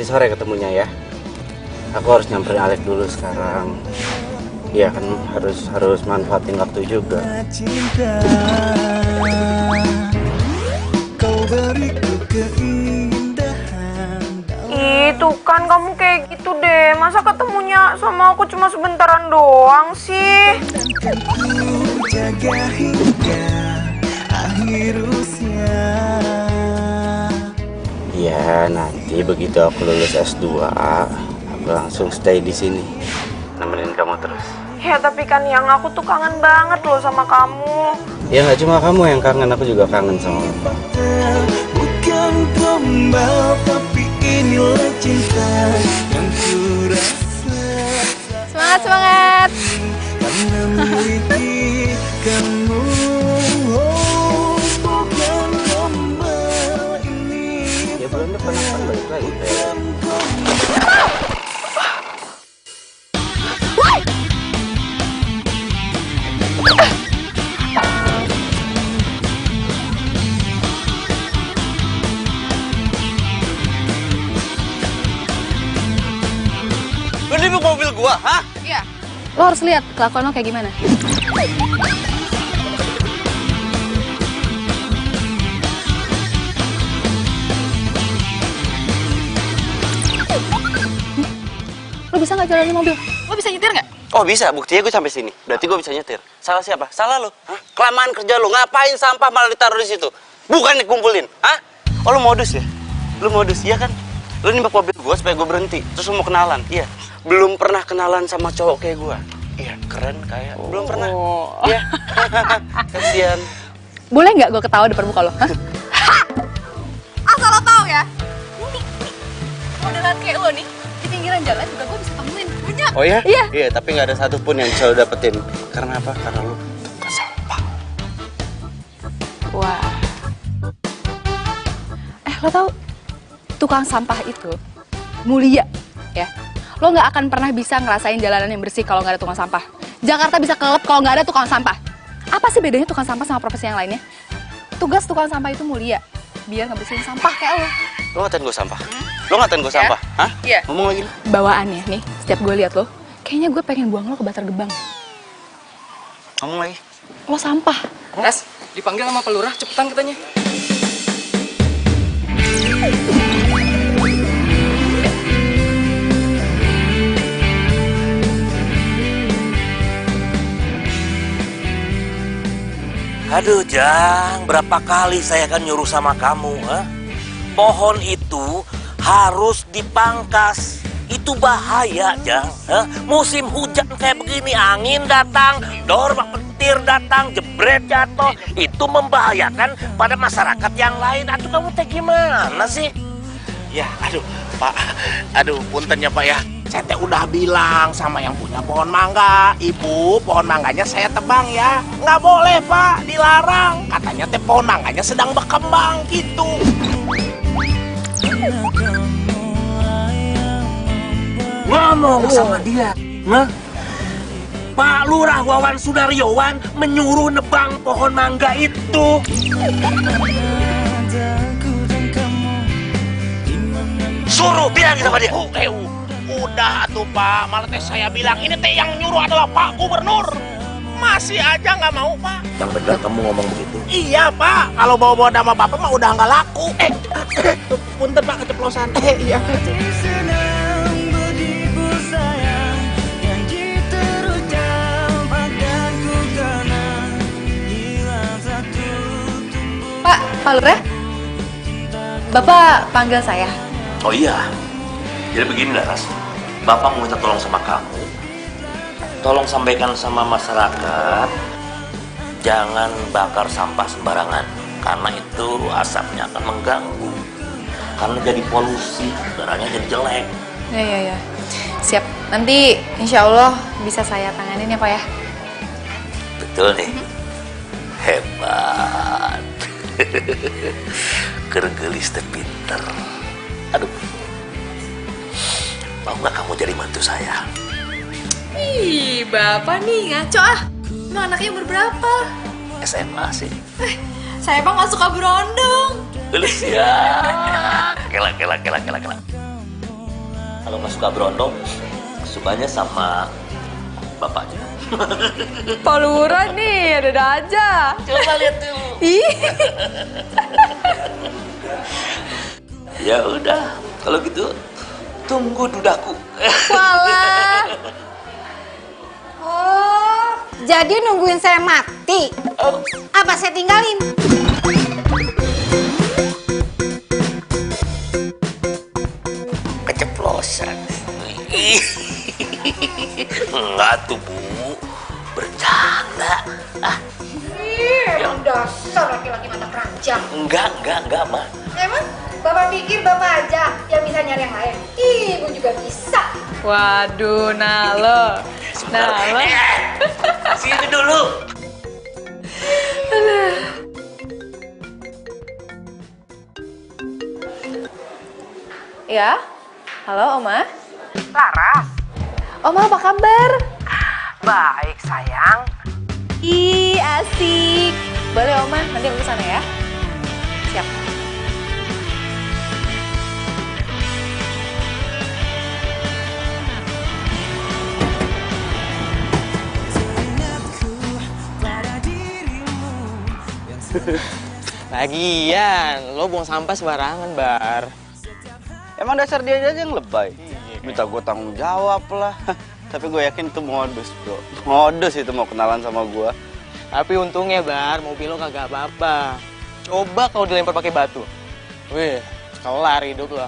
nanti sore ketemunya ya. Aku harus nyamperin Alek dulu sekarang. Iya kan harus manfaatin waktu juga. Itu kan kamu kayak gitu deh. Masa ketemunya sama aku cuma sebentaran doang sih? Iya, nanti begitu aku lulus S2, aku langsung stay di sini. Nemenin kamu terus. Ya tapi kan yang aku tuh kangen banget loh sama kamu. Ya nggak cuma kamu yang kangen, aku juga kangen sama kamu. Bukan gombal, tapi inilah cinta yang kurasa. Semangat, semangat. Karena memiliki kamu. Oh, bukan gombal ini. Ya bulan depan akan balik lagi. Lu nibuk mobil gua, hah? Iya. Lo harus lihat kelakuan lo kayak gimana. Lo bisa nggak jalanin mobil? Lo bisa nyetir nggak? Oh bisa, buktinya gue sampai sini. Berarti gue bisa nyetir. Salah siapa? Salah lu. Hah? Kelamaan kerja lu. Ngapain sampah malah ditaruh di situ? Bukan dikumpulin. Hah? Oh lu modus ya? Lu modus, iya kan? Lu nimbak mobil gue supaya gue berhenti. Terus lu mau kenalan. Iya. Belum pernah kenalan sama cowok kayak gue. Iya, keren kayak. Belum pernah. Iya. Kasian. Boleh nggak gue ketawa depan muka lo? Hah? Asal lo tau ya. Nih, modelan kayak lo nih di pinggiran jalan juga gue bisa temuin. Banyak. Oh ya? Iya. Iya, tapi nggak ada satupun yang bisa lo dapetin. Karena apa? Karena lo tukang sampah. Wah. Lo tau tukang sampah itu mulia ya. Lo nggak akan pernah bisa ngerasain jalanan yang bersih kalau nggak ada tukang sampah. Jakarta bisa kelep kalau nggak ada tukang sampah. Apa sih bedanya tukang sampah sama profesi yang lainnya? Tugas tukang sampah itu mulia, biar ngebersihin sampah kayak lo. Lo ngatain gue sampah? Lo ngatain gue sampah? Hah? Iya. Ngomong lagi. Bawaannya nih, setiap gue lihat lo, kayaknya gue pengen buang lo ke Bantar Gebang. Ngomong lagi. Lo sampah. Res, dipanggil sama pelurah, cepetan katanya. Aduh Jang, berapa kali saya kan nyuruh sama kamu, ha? Pohon itu harus dipangkas. Itu bahaya, Jang. Ha? Musim hujan kayak begini, angin datang, dormak petir datang, jebret jatuh. Itu membahayakan pada masyarakat yang lain. Aduh, kamu teh gimana sih? Ya, aduh, Pak. Aduh, punten ya, Pak ya. Saya teh udah bilang sama yang punya pohon mangga, Ibu, pohon mangganya saya tebang ya. Nggak boleh, Pak, dilarang. Katanya teh pohon mangganya sedang berkembang gitu. Ngomong sama dia, nah? Pak Lurah Wawan Sudaryowan menyuruh nebang pohon mangga itu. Suruh bilang sama dia. Udah tuh Pak, malah teh saya bilang ini teh yang nyuruh adalah Pak Gubernur. Masih aja nggak mau Pak. Yang benar kamu ngomong begitu. Iya Pak, kalau bawa-bawa nama Bapak mah udah nggak laku. Punten Pak keceplosan. Iya. Pak Lurah, Bapak panggil saya. Oh iya. Jadi begini Laras, Bapak mau minta tolong sama kamu. Tolong sampaikan sama masyarakat, jangan bakar sampah sembarangan. Karena itu asapnya akan mengganggu. Karena jadi polusi, udaranya jadi jelek. Ya. Siap. Nanti insya Allah bisa saya tanganin ya Pak ya. Betul nih. Hebat. Gergelis teh pinter. Aduh. Mau nggak kamu jadi mantu saya? Ih, Bapak nih ngaco ah. Emang anaknya umur berapa? SMA sih. Saya Pak nggak suka berondong. Gelis ya. Kela. Kalau nggak suka berondong, sukanya sama bapaknya. Pak Lurah nih, ada aja. Coba lihat dulu. Ih. Ya udah, kalau gitu tunggu dudaku. Walah. Oh, jadi nungguin saya mati? Apa saya tinggalin? Keceplosan. Enggak tuh, Bu. Bercanda. Emang dasar laki-laki mata keranjang. Enggak, Ma. Emang Bapak pikir Bapak aja yang bisa nyari yang lain? Ibu juga bisa. Waduh, Nalo. Nalo. Sini dulu. Ya, halo Oma. Laras. Oma apa kabar? Baik, sayang. Ih, asik. Boleh Oma, nanti aku kesana ya. Siap. Lagian, lo buang sampah sembarangan, Bar. Emang dasar dia aja yang lebay. Minta gue tanggung jawab lah. Tapi gue yakin itu modus, bro. Modus itu mau kenalan sama gue. Tapi untungnya, Bar, mobil lo kagak apa-apa. Coba kalau dilempar pakai batu. Wih, kelar hidup lo.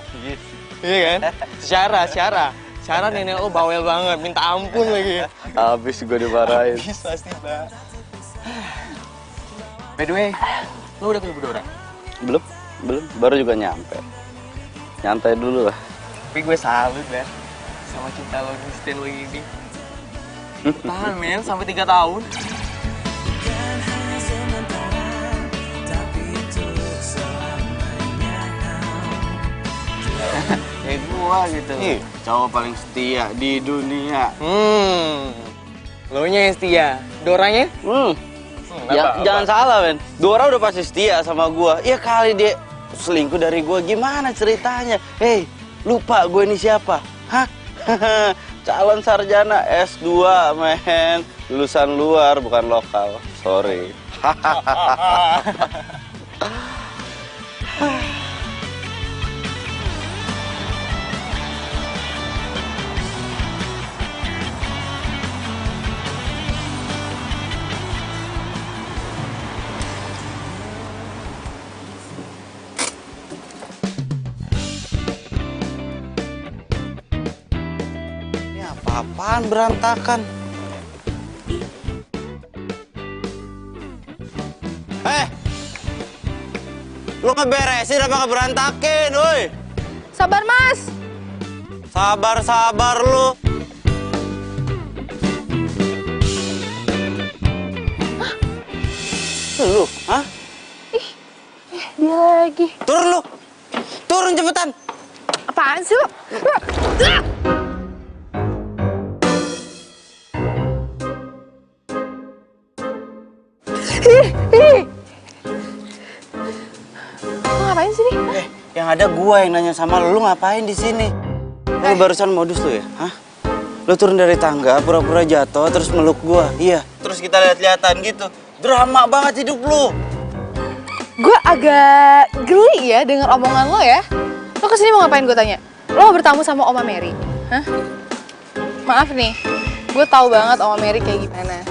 Iya kan? Secara nenek lo bawel banget, minta ampun lagi. Habis gue dimarahin. Habis pasti, Bar. By the way, lo udah punya Dora? Belum. Baru juga nyampe. Nyantai dulu lah. Tapi gue salut, Bar, sama cinta lo instan lo ini. Tahan, men, sampai 3 tahun. Kayak gue gitu. Cowok paling setia di dunia. Lo nya yang setia, Doranya? Jangan salah, men. Dora udah pasti setia sama gua. Ya kali dia selingkuh dari gua, gimana ceritanya? Hei, lupa gue ini siapa? Hah? Calon sarjana S2, men. Lulusan luar, bukan lokal. Sorry. Apaan berantakan? Lu ngeberesin apa ngeberantakin, woi? Sabar, Mas. Sabar lu. Lu, hah? Dia lagi. Turun lu. Turun cepetan. Apaan sih lo? Lo ngapain sih nih? Yang ada gua yang nanya sama lu ngapain di sini? Lu barusan modus lu ya? Hah? Lu turun dari tangga, pura-pura jatuh, terus meluk gua. Iya. Terus kita lihat-lihatan gitu. Drama banget hidup lu. Gue agak geli ya denger omongan lo ya. Lo kesini mau ngapain gue tanya? Lo mau bertamu sama Oma Mary? Hah? Maaf nih, gue tahu banget Oma Mary kayak gimana.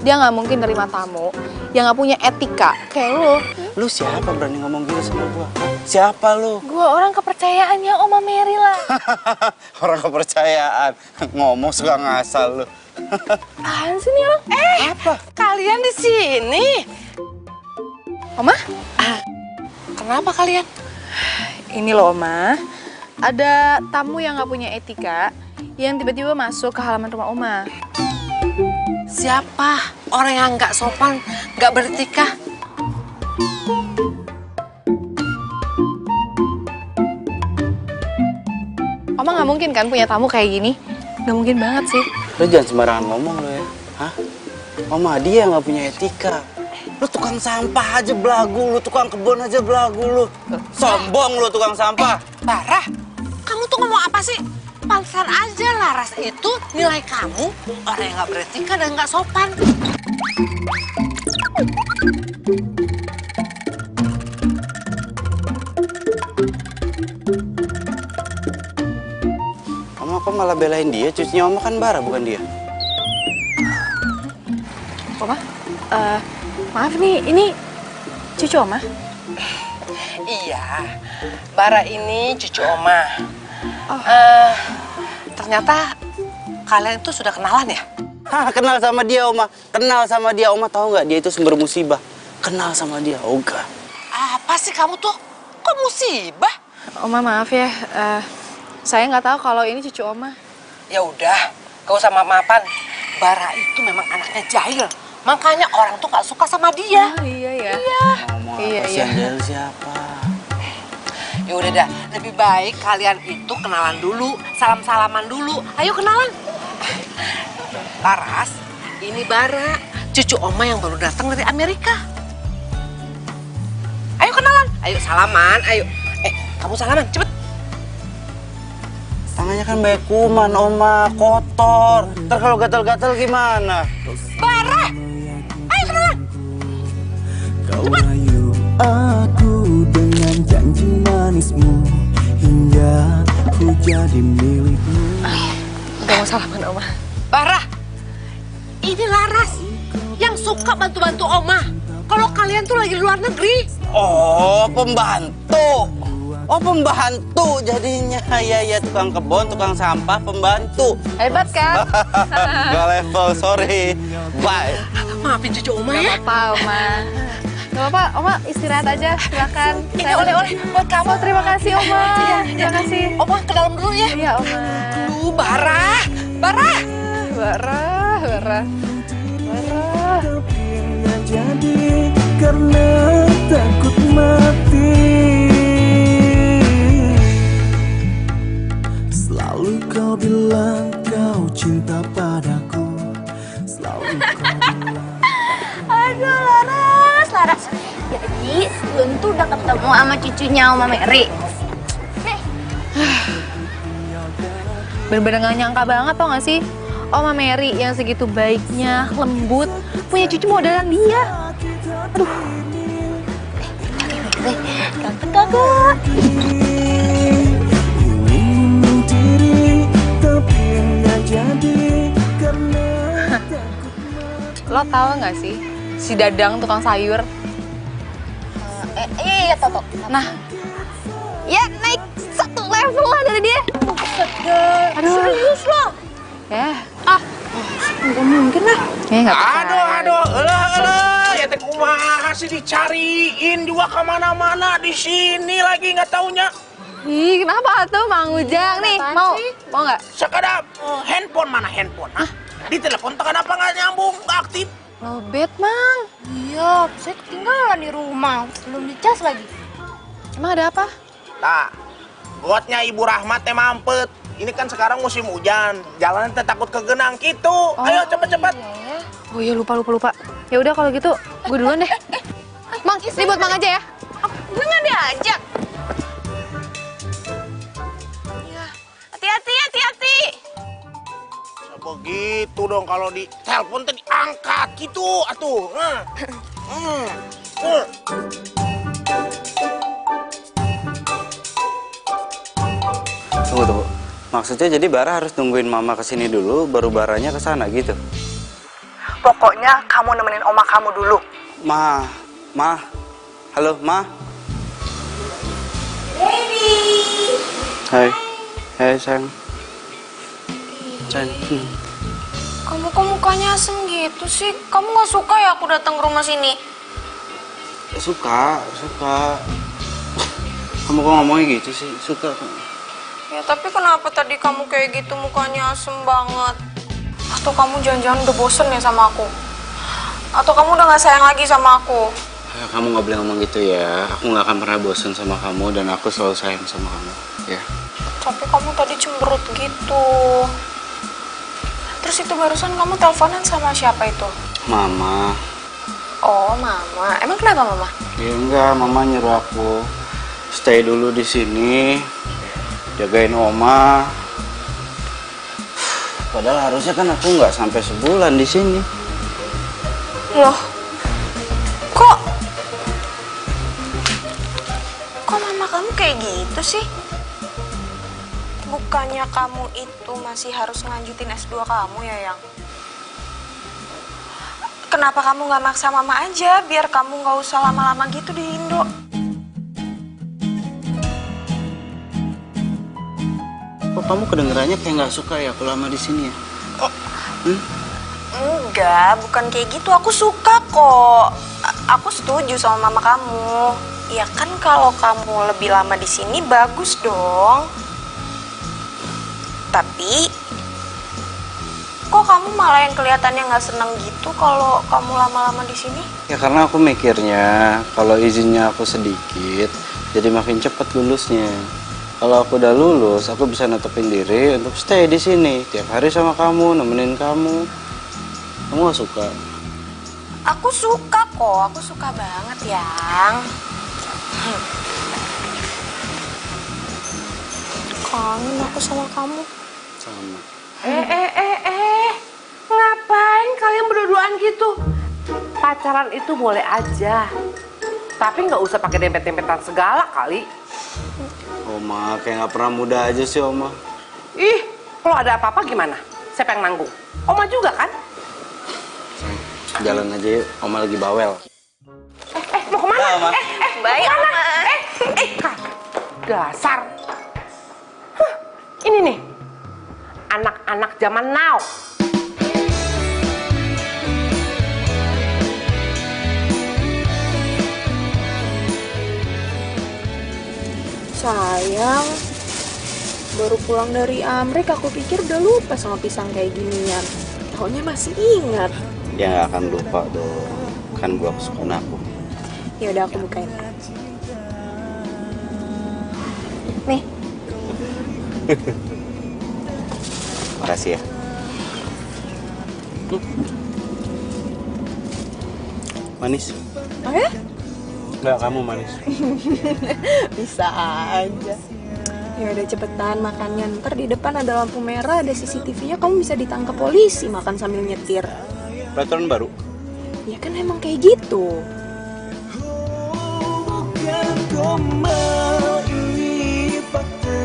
Dia nggak mungkin nerima tamu yang nggak punya etika kayak lo. Lu siapa berani ngomong gitu sama gua? Siapa lu? Gue orang kepercayaannya Oma Mary lah. Orang kepercayaan. Ngomong suka ngasal lu. Apaan sih nih orang? Apa? Kalian di sini? Oma? Kenapa kalian? Ini loh Oma, ada tamu yang nggak punya etika yang tiba-tiba masuk ke halaman rumah Oma. Siapa? Orang yang nggak sopan, nggak beretika. Oma nggak mungkin kan punya tamu kayak gini? Nggak mungkin banget sih. Lu jangan sembarangan ngomong lu ya. Hah? Mama dia nggak punya etika. Lu tukang sampah aja belagu, lu tukang kebun aja belagu lu. Sombong lu tukang sampah. Barah, kamu tuh ngomong apa sih? pantesan aja Laras itu nilai kamu orang yang nggak beretika dan nggak sopan. Oma kok malah belain dia? Cucunya Oma kan Bara, bukan dia. Oma, maaf nih, ini cucu Oma. Iya, Bara ini cucu Oma. Ternyata kalian itu sudah kenalan ya? Hah, kenal sama dia Oma. Kenal sama dia Oma, tahu nggak? Dia itu sumber musibah. Kenal sama dia, Oga. Apa sih kamu tuh? Kok musibah? Oma maaf ya, saya nggak tahu kalau ini cucu Oma. Ya udah, gak usah maaf-maafan. Bara itu memang anaknya jahil. Makanya orang tuh gak suka sama dia. Oh, iya ya. Iya. Oma, Iya, kasihan iya. dia siapa? Ya udah dah, lebih baik kalian itu kenalan dulu, salam-salaman dulu. Ayo kenalan. Laras, ini Bara, cucu Oma yang baru datang dari Amerika. Ayo kenalan, ayo salaman, ayo. Kamu salaman, cepet. Tangannya kan banyak kuman, Oma, kotor. Ntar kalau gatal-gatal gimana? Bara, ayo kenalan. Kau rayu aku dengan janji manismu hingga ku jadi milikmu. Gak mau salaman Oma. Bara, ini Laras yang suka bantu-bantu Oma. Kalau kalian tuh lagi di luar negeri. Oh, pembantu. Oh, pembantu jadinya. Ya, tukang kebun, tukang sampah, pembantu. Hebat kan? Gak level, sorry. Bye. Maafin cucu Oma ya. Gak apa-apa Oma. Gak apa-apa, Oma istirahat aja, silakan. Ini oleh-oleh buat kamu. Oh, terima kasih Oma. Terima kasih. Oma ke dalam dulu ya. Iya Oma. Bara. Bara. Tapi nggak jadi karena takut mati. Selalu kau bilang kau cinta padaku. Selalu kau bilang. Aduh Laras. Jadi Lun tuh udah ketemu sama cucunya Oma Mary. Bener-bener gak nyangka banget tau gak sih? Oma Mary yang segitu baiknya, lembut, punya cucu modelan dia. Aduh. Ganteng kagak? Ingin diri tapi nggak jadi karena Lo tau gak sih? Si Dadang tukang sayur. Iya, Toto. Nah, ya naik satu level lah dari dia. Aduh. Serius lo? Ya. Nggak mungkin lah. Nggak percaya. Aduh, elah, ya teh kumaha sih dicariin juga kemana-mana di sini lagi nggak taunya. Ih, kenapa tuh Mang Ujang nih? Mau nggak? Sekedar handphone mana handphone? Hah? Di telepon kenapa nggak nyambung, nggak aktif? Lobet, Mang. Iya, saya ketinggalan di rumah. Belum dicas lagi. Emang ada apa? Nah, gotnya Ibu Rahmat teh mampet. Ini kan sekarang musim hujan, jalan teh takut kegenang gitu. Ayo cepet-cepet. Oh iya, lupa. Ya udah kalau gitu, gue duluan deh. Mang, ini buat Mang aja ya. Gue nggak diajak. Hati-hati. Begitu dong kalau di telepon teh diangkat gitu atuh. Tunggu. Maksudnya jadi Bara harus nungguin Mama kesini dulu, baru Baranya kesana gitu? Pokoknya kamu nemenin oma kamu dulu. Ma. Halo, Ma. Baby. Hai sayang. Kamu kok mukanya asem gitu sih? Kamu nggak suka ya aku datang ke rumah sini? Suka. Kamu kok ngomongnya gitu sih? Suka. Ya tapi kenapa tadi kamu kayak gitu mukanya asem banget? Atau kamu jangan-jangan udah bosen ya sama aku? Atau kamu udah gak sayang lagi sama aku? Kamu gak boleh ngomong gitu ya. Aku gak akan pernah bosen sama kamu dan aku selalu sayang sama kamu. Ya. Tapi kamu tadi cemberut gitu. Terus itu barusan kamu teleponan sama siapa itu? Mama. Oh, Mama. Emang kenapa Mama? Ya enggak, Mama nyuruh aku stay dulu di sini, jagain Oma. Padahal harusnya kan aku nggak sampai sebulan di sini. Loh, kok mama kamu kayak gitu sih? Bukannya kamu itu masih harus ngelanjutin S2 kamu ya, Yang? Kenapa kamu nggak maksa mama aja biar kamu nggak usah lama-lama gitu di Indo? Kok kamu kedengerannya kayak nggak suka ya aku lama di sini ya? Enggak, bukan kayak gitu. Aku suka kok. Aku setuju sama mama kamu. Ya kan kalau kamu lebih lama di sini bagus dong. Tapi kok kamu malah yang kelihatannya nggak seneng gitu kalau kamu lama-lama di sini? Ya karena aku mikirnya kalau izinnya aku sedikit, jadi makin cepat lulusnya. Kalau aku udah lulus, aku bisa netepin diri untuk stay di sini tiap hari sama kamu, nemenin kamu. Kamu gak suka? Aku suka kok, aku suka banget, Yang. Kangen aku sama kamu. Sama. Ngapain kalian berdua-duaan gitu? Pacaran itu boleh aja, tapi nggak usah pakai dempet-dempetan segala kali. Oma, kayak gak pernah muda aja sih, Oma. Ih, kalau ada apa-apa gimana? Siapa yang nanggung? Oma juga kan? Jalan aja yuk, Oma lagi bawel. Mau kemana? Oma. Baik, Oma. Dasar. Ini nih, anak-anak zaman now. Sayang, baru pulang dari Amerika, aku pikir udah lupa sama pisang kayak ginian. Taunya masih ingat. Ya gak akan lupa dong, kan buah kesukaan aku. Ya udah aku bukain. Nih. Makasih ya. Manis? Oh ya? Enggak, kamu manis. Bisa aja. Ya udah cepetan makannya. Ntar di depan ada lampu merah, ada CCTV-nya, kamu bisa ditangkap polisi makan sambil nyetir. Peraturan baru? Ya kan emang kayak gitu. Bukan gombal, ini fakta.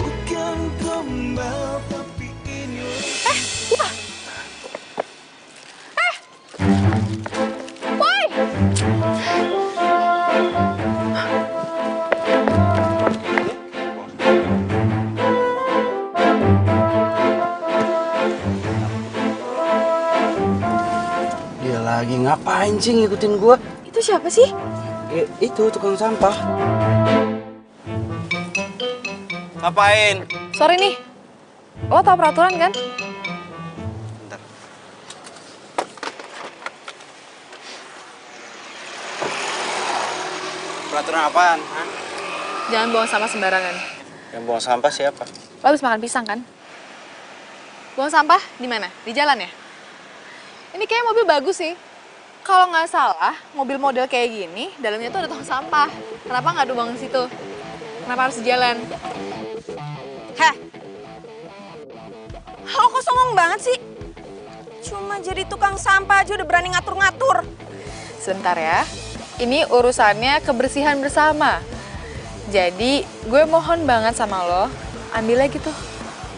Bukan gombal, tapi ini Boy! Dia lagi ngapain sih ngikutin gua? Itu siapa sih? Itu tukang sampah. Ngapain? Sorry nih, lo tau peraturan kan? Bentar. Peraturan apaan? Hah? Jangan buang sampah sembarangan. Yang buang sampah siapa? Lo habis makan pisang kan? Buang sampah di mana? Di jalan ya? Ini kayak mobil bagus sih. Kalau nggak salah, mobil model kayak gini, dalamnya tuh ada tong sampah. Kenapa nggak dibuang di situ? Kenapa harus di jalan? Heh. Lo kok songong banget sih? Cuma jadi tukang sampah aja udah berani ngatur-ngatur. Sebentar ya. Ini urusannya kebersihan bersama. Jadi, gue mohon banget sama lo, ambil lagi tuh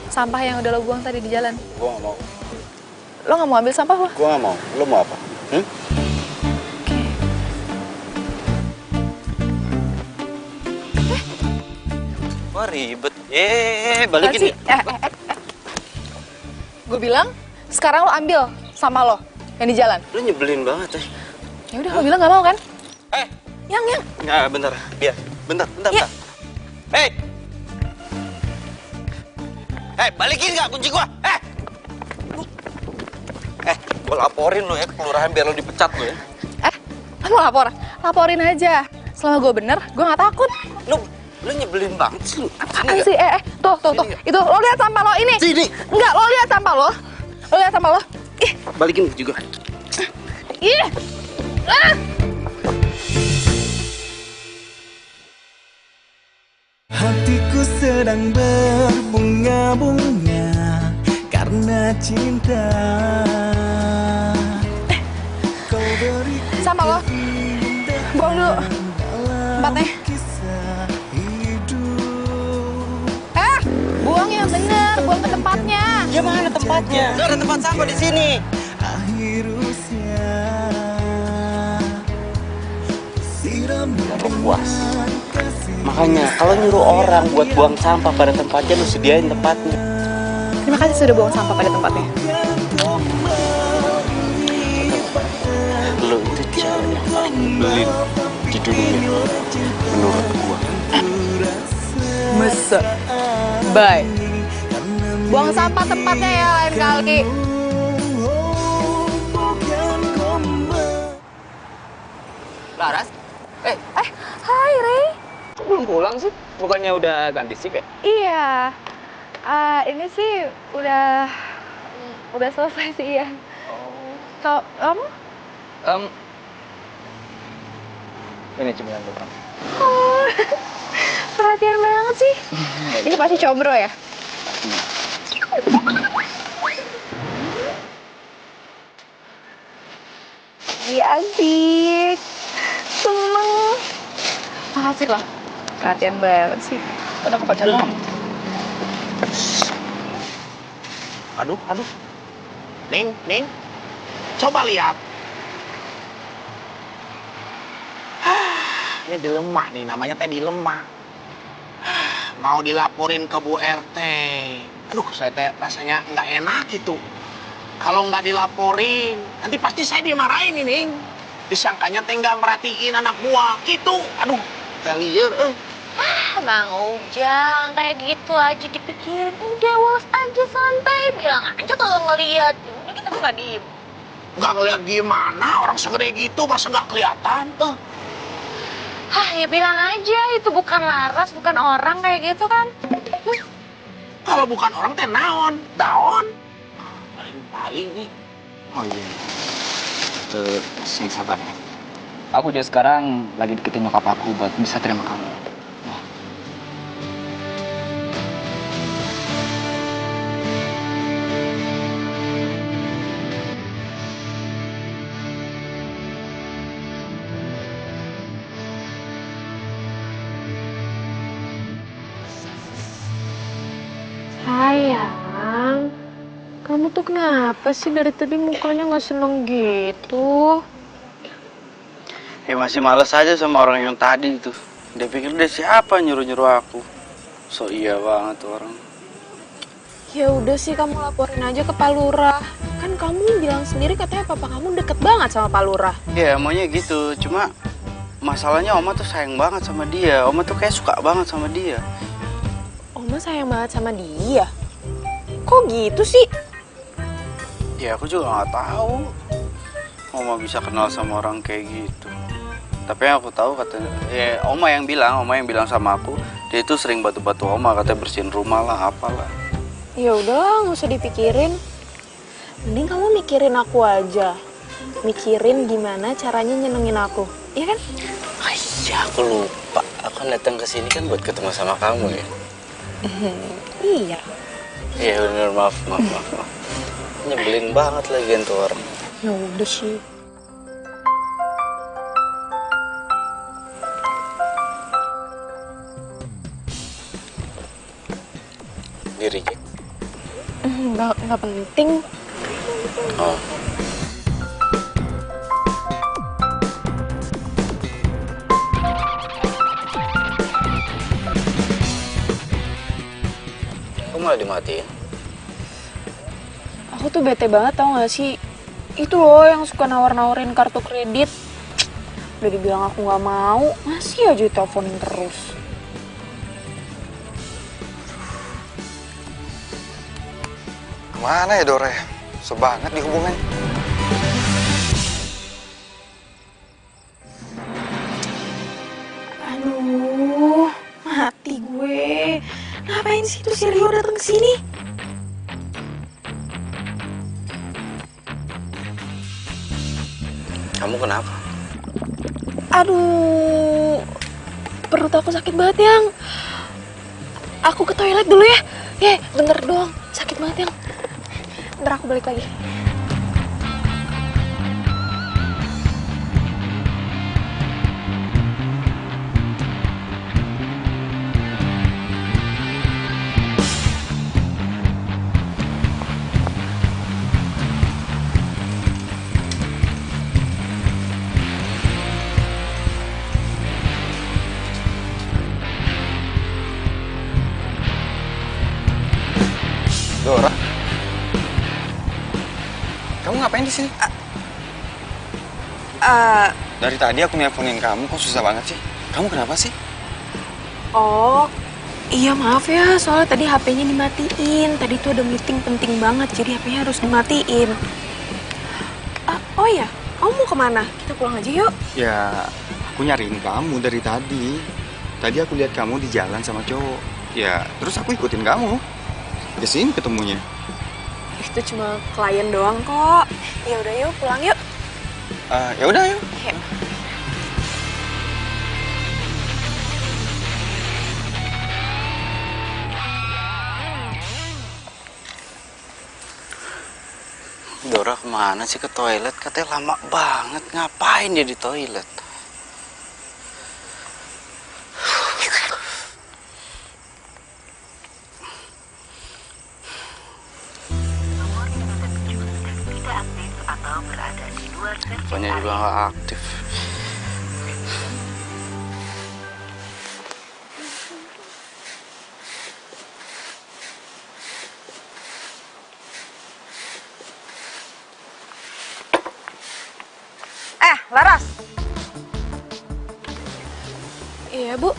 sampah yang udah lo buang tadi di jalan. Gua nggak mau. Lo nggak mau ambil sampah lo? Gua nggak mau. Lo mau apa? Wah ribet. Balikin. Gue bilang, sekarang lo ambil sampah lo yang di jalan. Lo nyebelin banget ya. Ya udah, lo bilang nggak mau kan? Yang. Nggak, bentar. Biar. Bentar. Ya. Hei, balikin nggak kunci gua? Gua laporin lo ya ke kelurahan biar lo dipecat lo ya. Lo mau lapor? Laporin aja. Selama gue bener, gue nggak takut. Lo nyebelin banget sih lo. Apaan sih? Tuh. Itu, lo lihat sampah lo ini. Sini. Enggak, lo lihat sampah lo. Lo lihat sampah lo. Ih. Balikin juga. Ih. Hatiku sedang berbunga-bunga karena cinta. Kau beri Sama lo. Buang dulu tempatnya. Buang yang bener, buang ke tempatnya. Ya mana tempatnya? Gak ada tempat sampah di sini. akhir usia. Siram Puas. Makanya kalau nyuruh orang buat buang sampah pada tempatnya, lu sediain tempatnya. Terima kasih sudah buang sampah pada tempatnya. Lu itu cewek yang paling nyebelin di dunia menurut gua. Masa? Bye. Buang sampah tempatnya ya lain kali. Laras? Hai Rey. Kok belum pulang sih? Bukannya udah ganti shift ya? Iya. Ini sih udah selesai sih ya. Kalau kamu? Ini cemilan buat kamu. Oh, perhatian banget sih. Ini pasti combro ya? Iya adik. Seneng. Makasih loh. Perhatian banget sih. Kenapa pacaran? Aduh. Ning. Coba lihat. Ini dilema nih, namanya teh dilema. Mau dilaporin ke Bu RT. Aduh, saya teh rasanya nggak enak gitu. Kalau nggak dilaporin, nanti pasti saya dimarahin ini. Disangkanya teh nggak merhatiin anak buah gitu. Aduh, teh liar. Bang Ujang, kayak gitu aja dipikirin. Udah, was aja santai. Bilang aja kalau ngeliat. Udah kita nggak diem. Nggak ngeliat gimana, orang segede gitu masa nggak kelihatan tuh. Ya bilang aja itu bukan Laras, bukan orang kayak gitu kan. Kalau bukan orang teh naon, daon. Paling nih. Oh iya. Sing sabar ya. Aku juga sekarang lagi deketin nyokap aku buat bisa terima kamu. Sayang, kamu tuh kenapa sih dari tadi mukanya nggak seneng gitu? Masih males aja sama orang yang tadi itu. Dia pikir dia siapa nyuruh-nyuruh aku. So iya banget tuh orang. Ya udah sih kamu laporin aja ke Pak Lurah. Kan kamu bilang sendiri katanya papa kamu deket banget sama Pak Lurah. Ya maunya gitu, cuma masalahnya Oma tuh sayang banget sama dia. Oma tuh kayak suka banget sama dia. Oma sayang banget sama dia. Kok gitu sih? Ya aku juga nggak tahu. Oma bisa kenal sama orang kayak gitu. Tapi yang aku tahu katanya, ya Oma yang bilang sama aku, dia itu sering batu-batu Oma, katanya bersihin rumah lah, apalah. Ya udahlah, nggak usah dipikirin. Mending kamu mikirin aku aja. Mikirin gimana caranya nyenengin aku, iya kan? Iya, aku lupa. Aku datang ke sini kan buat ketemu sama kamu ya. Iya. Iya bener, maaf. Nyebelin banget lagi tuh orang. Ya udah sih. Di-reject? Nggak penting. Oh. Kok malah dimatiin? Aku tuh bete banget tau gak sih? Itu loh yang suka nawar-nawarin kartu kredit. Udah dibilang aku gak mau, masih aja diteleponin terus. Kemana ya Dore? Sebanget dihubungin. Aduh, mati gue. Ngapain sih tuh si Rio datang ke sini? Kamu kenapa? Aduh, perut aku sakit banget, Yang. Aku ke toilet dulu ya. Bentar doang, sakit banget, Yang. balik lagi. Dora, kamu ngapain di sini? Dari tadi aku nelponin kamu, kok susah banget sih? Kamu kenapa sih? Oh, iya maaf ya, soalnya tadi HP-nya dimatiin. Tadi tuh ada meeting penting banget, jadi HP-nya harus dimatiin. Oh iya, kamu mau kemana? Kita pulang aja yuk. Ya, aku nyariin kamu dari tadi. Tadi aku lihat kamu di jalan sama cowok. Ya, terus aku ikutin kamu. Ke sini ketemunya. Itu cuma klien doang kok. Ya udah yuk, pulang yuk. Ya udah yuk. Yuk. Dora kemana sih ke toilet? Katanya lama banget. Ngapain dia di toilet? Teleponnya juga nggak aktif. Laras. Iya, Bu.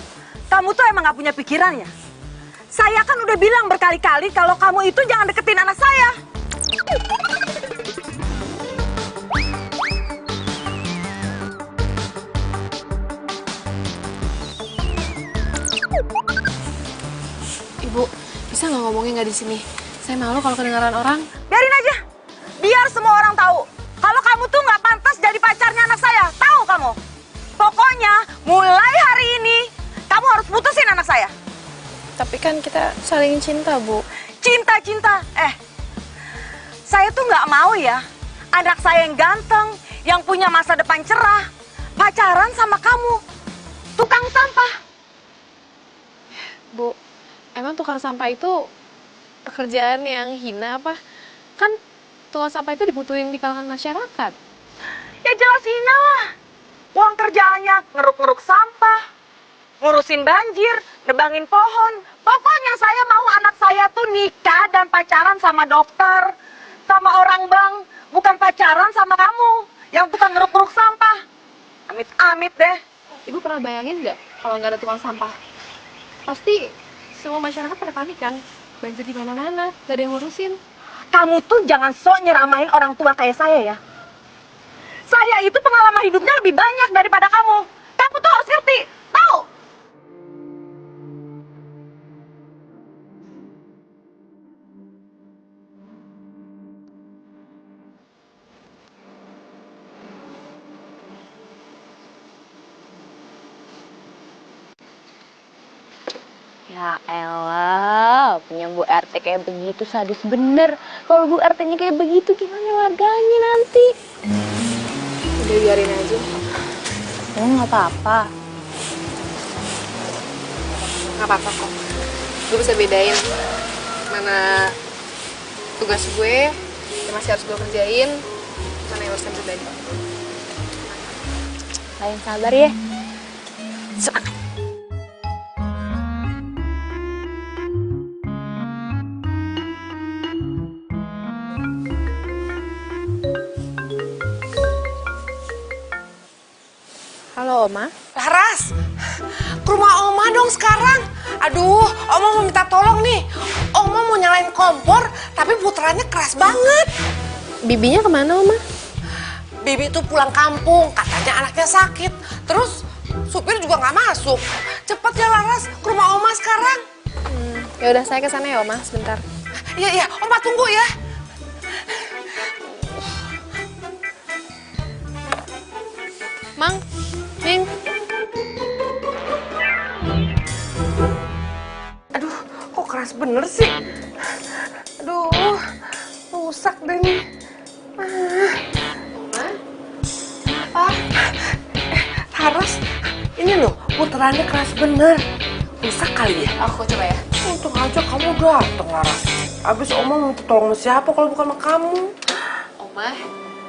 Kamu tuh emang gak punya pikiran ya? Saya kan udah bilang berkali-kali kalau kamu itu jangan deketin anak saya. Ibu, bisa nggak ngomongin nggak di sini? Saya malu kalau kedengaran orang. Biarin aja. Biar semua orang tahu. Kalau kamu tuh nggak pantas jadi pacarnya anak saya. Tahu kamu? Pokoknya mulai hari ini kamu harus putusin anak saya. Tapi kan kita saling cinta, Bu. Cinta-cinta. Saya tuh nggak mau ya anak saya yang ganteng, yang punya masa depan cerah, pacaran sama kamu. Tukang sampah. Bu, emang tukang sampah itu pekerjaan yang hina apa? Kan tukang sampah itu dibutuhin di kalangan masyarakat. Ya jelas hina lah. Uang kerjaannya ngeruk-ngeruk sampah, ngurusin banjir, nebangin pohon. Pokoknya saya mau anak saya tuh nikah dan pacaran sama dokter, sama orang bank, bukan pacaran sama kamu yang tukang ngeruk-ngeruk sampah. Amit-amit deh. Ibu pernah bayangin nggak kalau nggak ada tukang sampah? Pasti semua masyarakat pada panik kan? Banjir di mana-mana, nggak ada yang ngurusin. Kamu tuh jangan sok nyeramahin orang tua kayak saya ya. Saya itu pengalaman hidupnya lebih banyak daripada kamu. Kamu tuh harus ngerti, tahu? Ya elah, punya Bu RT kayak begitu sadis bener. Kalau Bu RT-nya kayak begitu gimana warganya nanti? Udah biarin aja. Nggak apa-apa. Nggak apa-apa kok. Gue bisa bedain mana tugas gue yang masih harus gue kerjain, mana yang urusan pribadi. Kalian sabar ya. Semangat. Halo, Oma. Laras, ke rumah Oma dong sekarang. Aduh, Oma mau minta tolong nih. Oma mau nyalain kompor, tapi puterannya keras banget. Bibinya kemana, Oma? Bibi tuh pulang kampung, katanya anaknya sakit. Terus supir juga nggak masuk. Cepet ya Laras, ke rumah Oma sekarang. Ya udah, saya ke sana ya, Oma, sebentar. Iya, Oma tunggu ya. Mang, Ning. Aduh, kok keras bener sih? Aduh, tunggu rusak deh nih. Apa? Laras, ini loh puterannya keras bener. Rusak kali ya? Aku coba ya. Untung aja kamu dateng, Laras. Abis Oma mau tolong siapa kalau bukan sama kamu? Oma,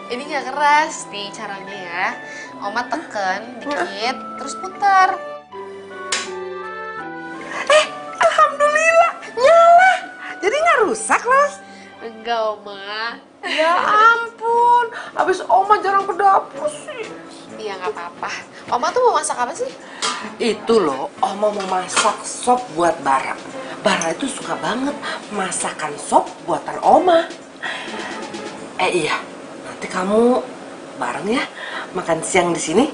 ini nggak keras nih caranya ya. Oma tekan dikit, terus putar. Alhamdulillah, nyala. Jadi nggak rusak, Laras? Enggak, Oma. Ya ampun, abis Oma jarang ke dapur sih. Iya, nggak apa-apa. Oma tuh mau masak apa sih? Itu loh, Oma mau masak sop buat Bara. Bara itu suka banget masakan sop buatan Oma. Iya, nanti kamu bareng ya makan siang di sini.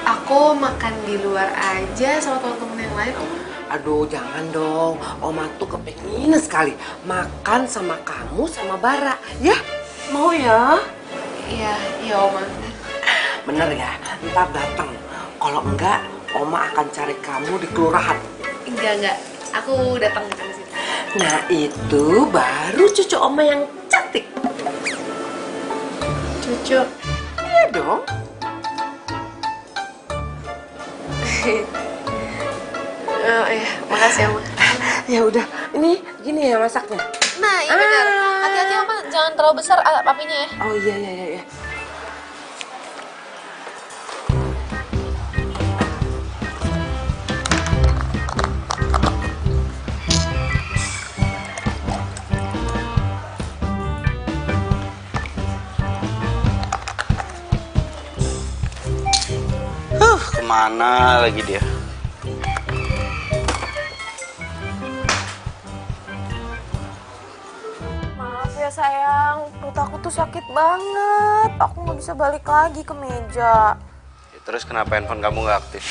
Aku makan di luar aja sama teman-teman yang lain, Oma. Aduh, jangan dong. Oma tuh kepengen sekali makan sama kamu sama Bara. Ya, mau ya? Iya, Oma. Bener ya, ntar datang. Kalau enggak, Oma akan cari kamu di kelurahan. Enggak. Aku datang ke sini. Nah, itu baru cucu Oma yang cantik. Cucu. Iya dong. Iya, makasih, Oma. Ya udah, ini gini ya masaknya. Nah, iya benar. Hati-hati, Oma, jangan terlalu besar apinya ya. Oh iya. Kemana lagi dia? Maaf ya sayang, perut aku tuh sakit banget. Aku nggak bisa balik lagi ke meja. Ya, terus kenapa handphone kamu nggak aktif?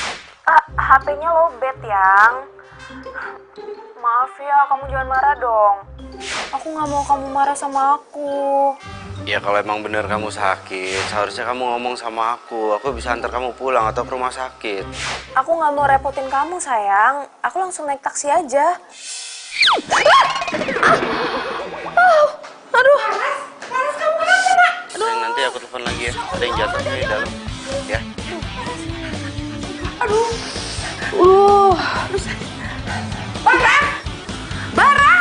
HP-nya lowbat, Yang. Maaf ya, kamu jangan marah dong. Aku nggak mau kamu marah sama aku. Ya kalau emang bener kamu sakit, seharusnya kamu ngomong sama aku. Aku bisa antar kamu pulang atau ke rumah sakit. Aku nggak mau repotin kamu, sayang. Aku langsung naik taksi aja. Aduh. Laras, kamu kenapa, Nak? Sayang, nanti aku telepon lagi ya. Ada yang jatuh di dalam. Ya. Aduh. Bara!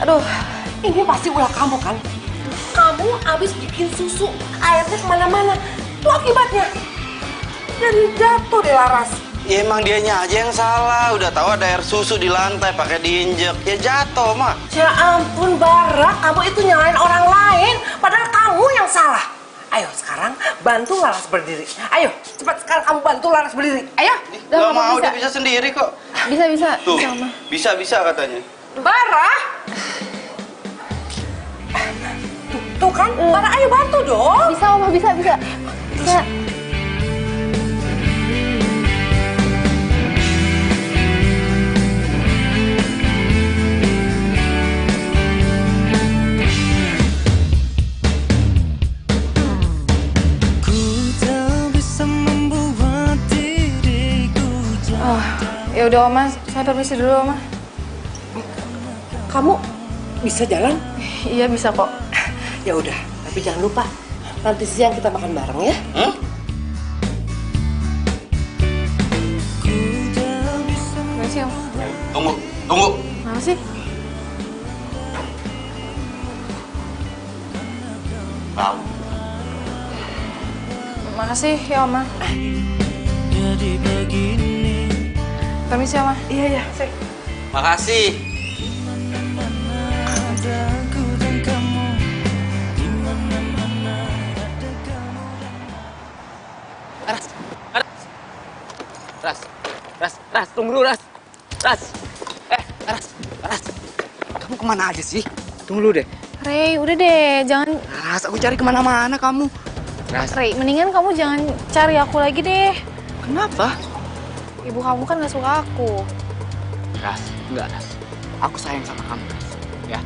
Aduh, ini pasti ulah kamu kan? Kamu abis bikin susu, airnya kemana-mana. Itu akibatnya. Jadi jatuh deh, Laras. Ya emang dianya aja yang salah. Udah tahu ada air susu di lantai, pakai diinjek. Ya jatuh, Mak. Ya ampun, Bara, kamu itu nyalain orang lain, padahal kamu yang salah. Ayo sekarang bantu Laras berdiri. Ayo, cepat sekarang kamu bantu Laras berdiri. Ayo. Gak mau, dia bisa sendiri kok. Bisa. Tuh, Bisa, Oma. bisa katanya. Bara. Tuh kan, Bara, ayo bantu dong. Bisa, Oma, bisa. Ya udah, Oma, saya permisi dulu, Oma. Kamu bisa jalan? Iya, bisa kok. Ya udah, tapi jangan lupa nanti siang kita makan bareng ya. Makasih, Oma. Tunggu. Makasih. Tahu. Makasih ya, Oma. Jadi begini. Permisi, Oma. Iya. Makasih. Ras, tunggu dulu, Ras. Ras. Ras. Kamu kemana aja sih? Tunggu dulu deh. Rey, udah deh, jangan. Ras, aku cari kemana-mana kamu. Ras. Rey, mendingan kamu jangan cari aku lagi deh. Kenapa? Ibu kamu kan gak suka aku. Ras, enggak, Ras. Aku sayang sama kamu, Ras. Ya.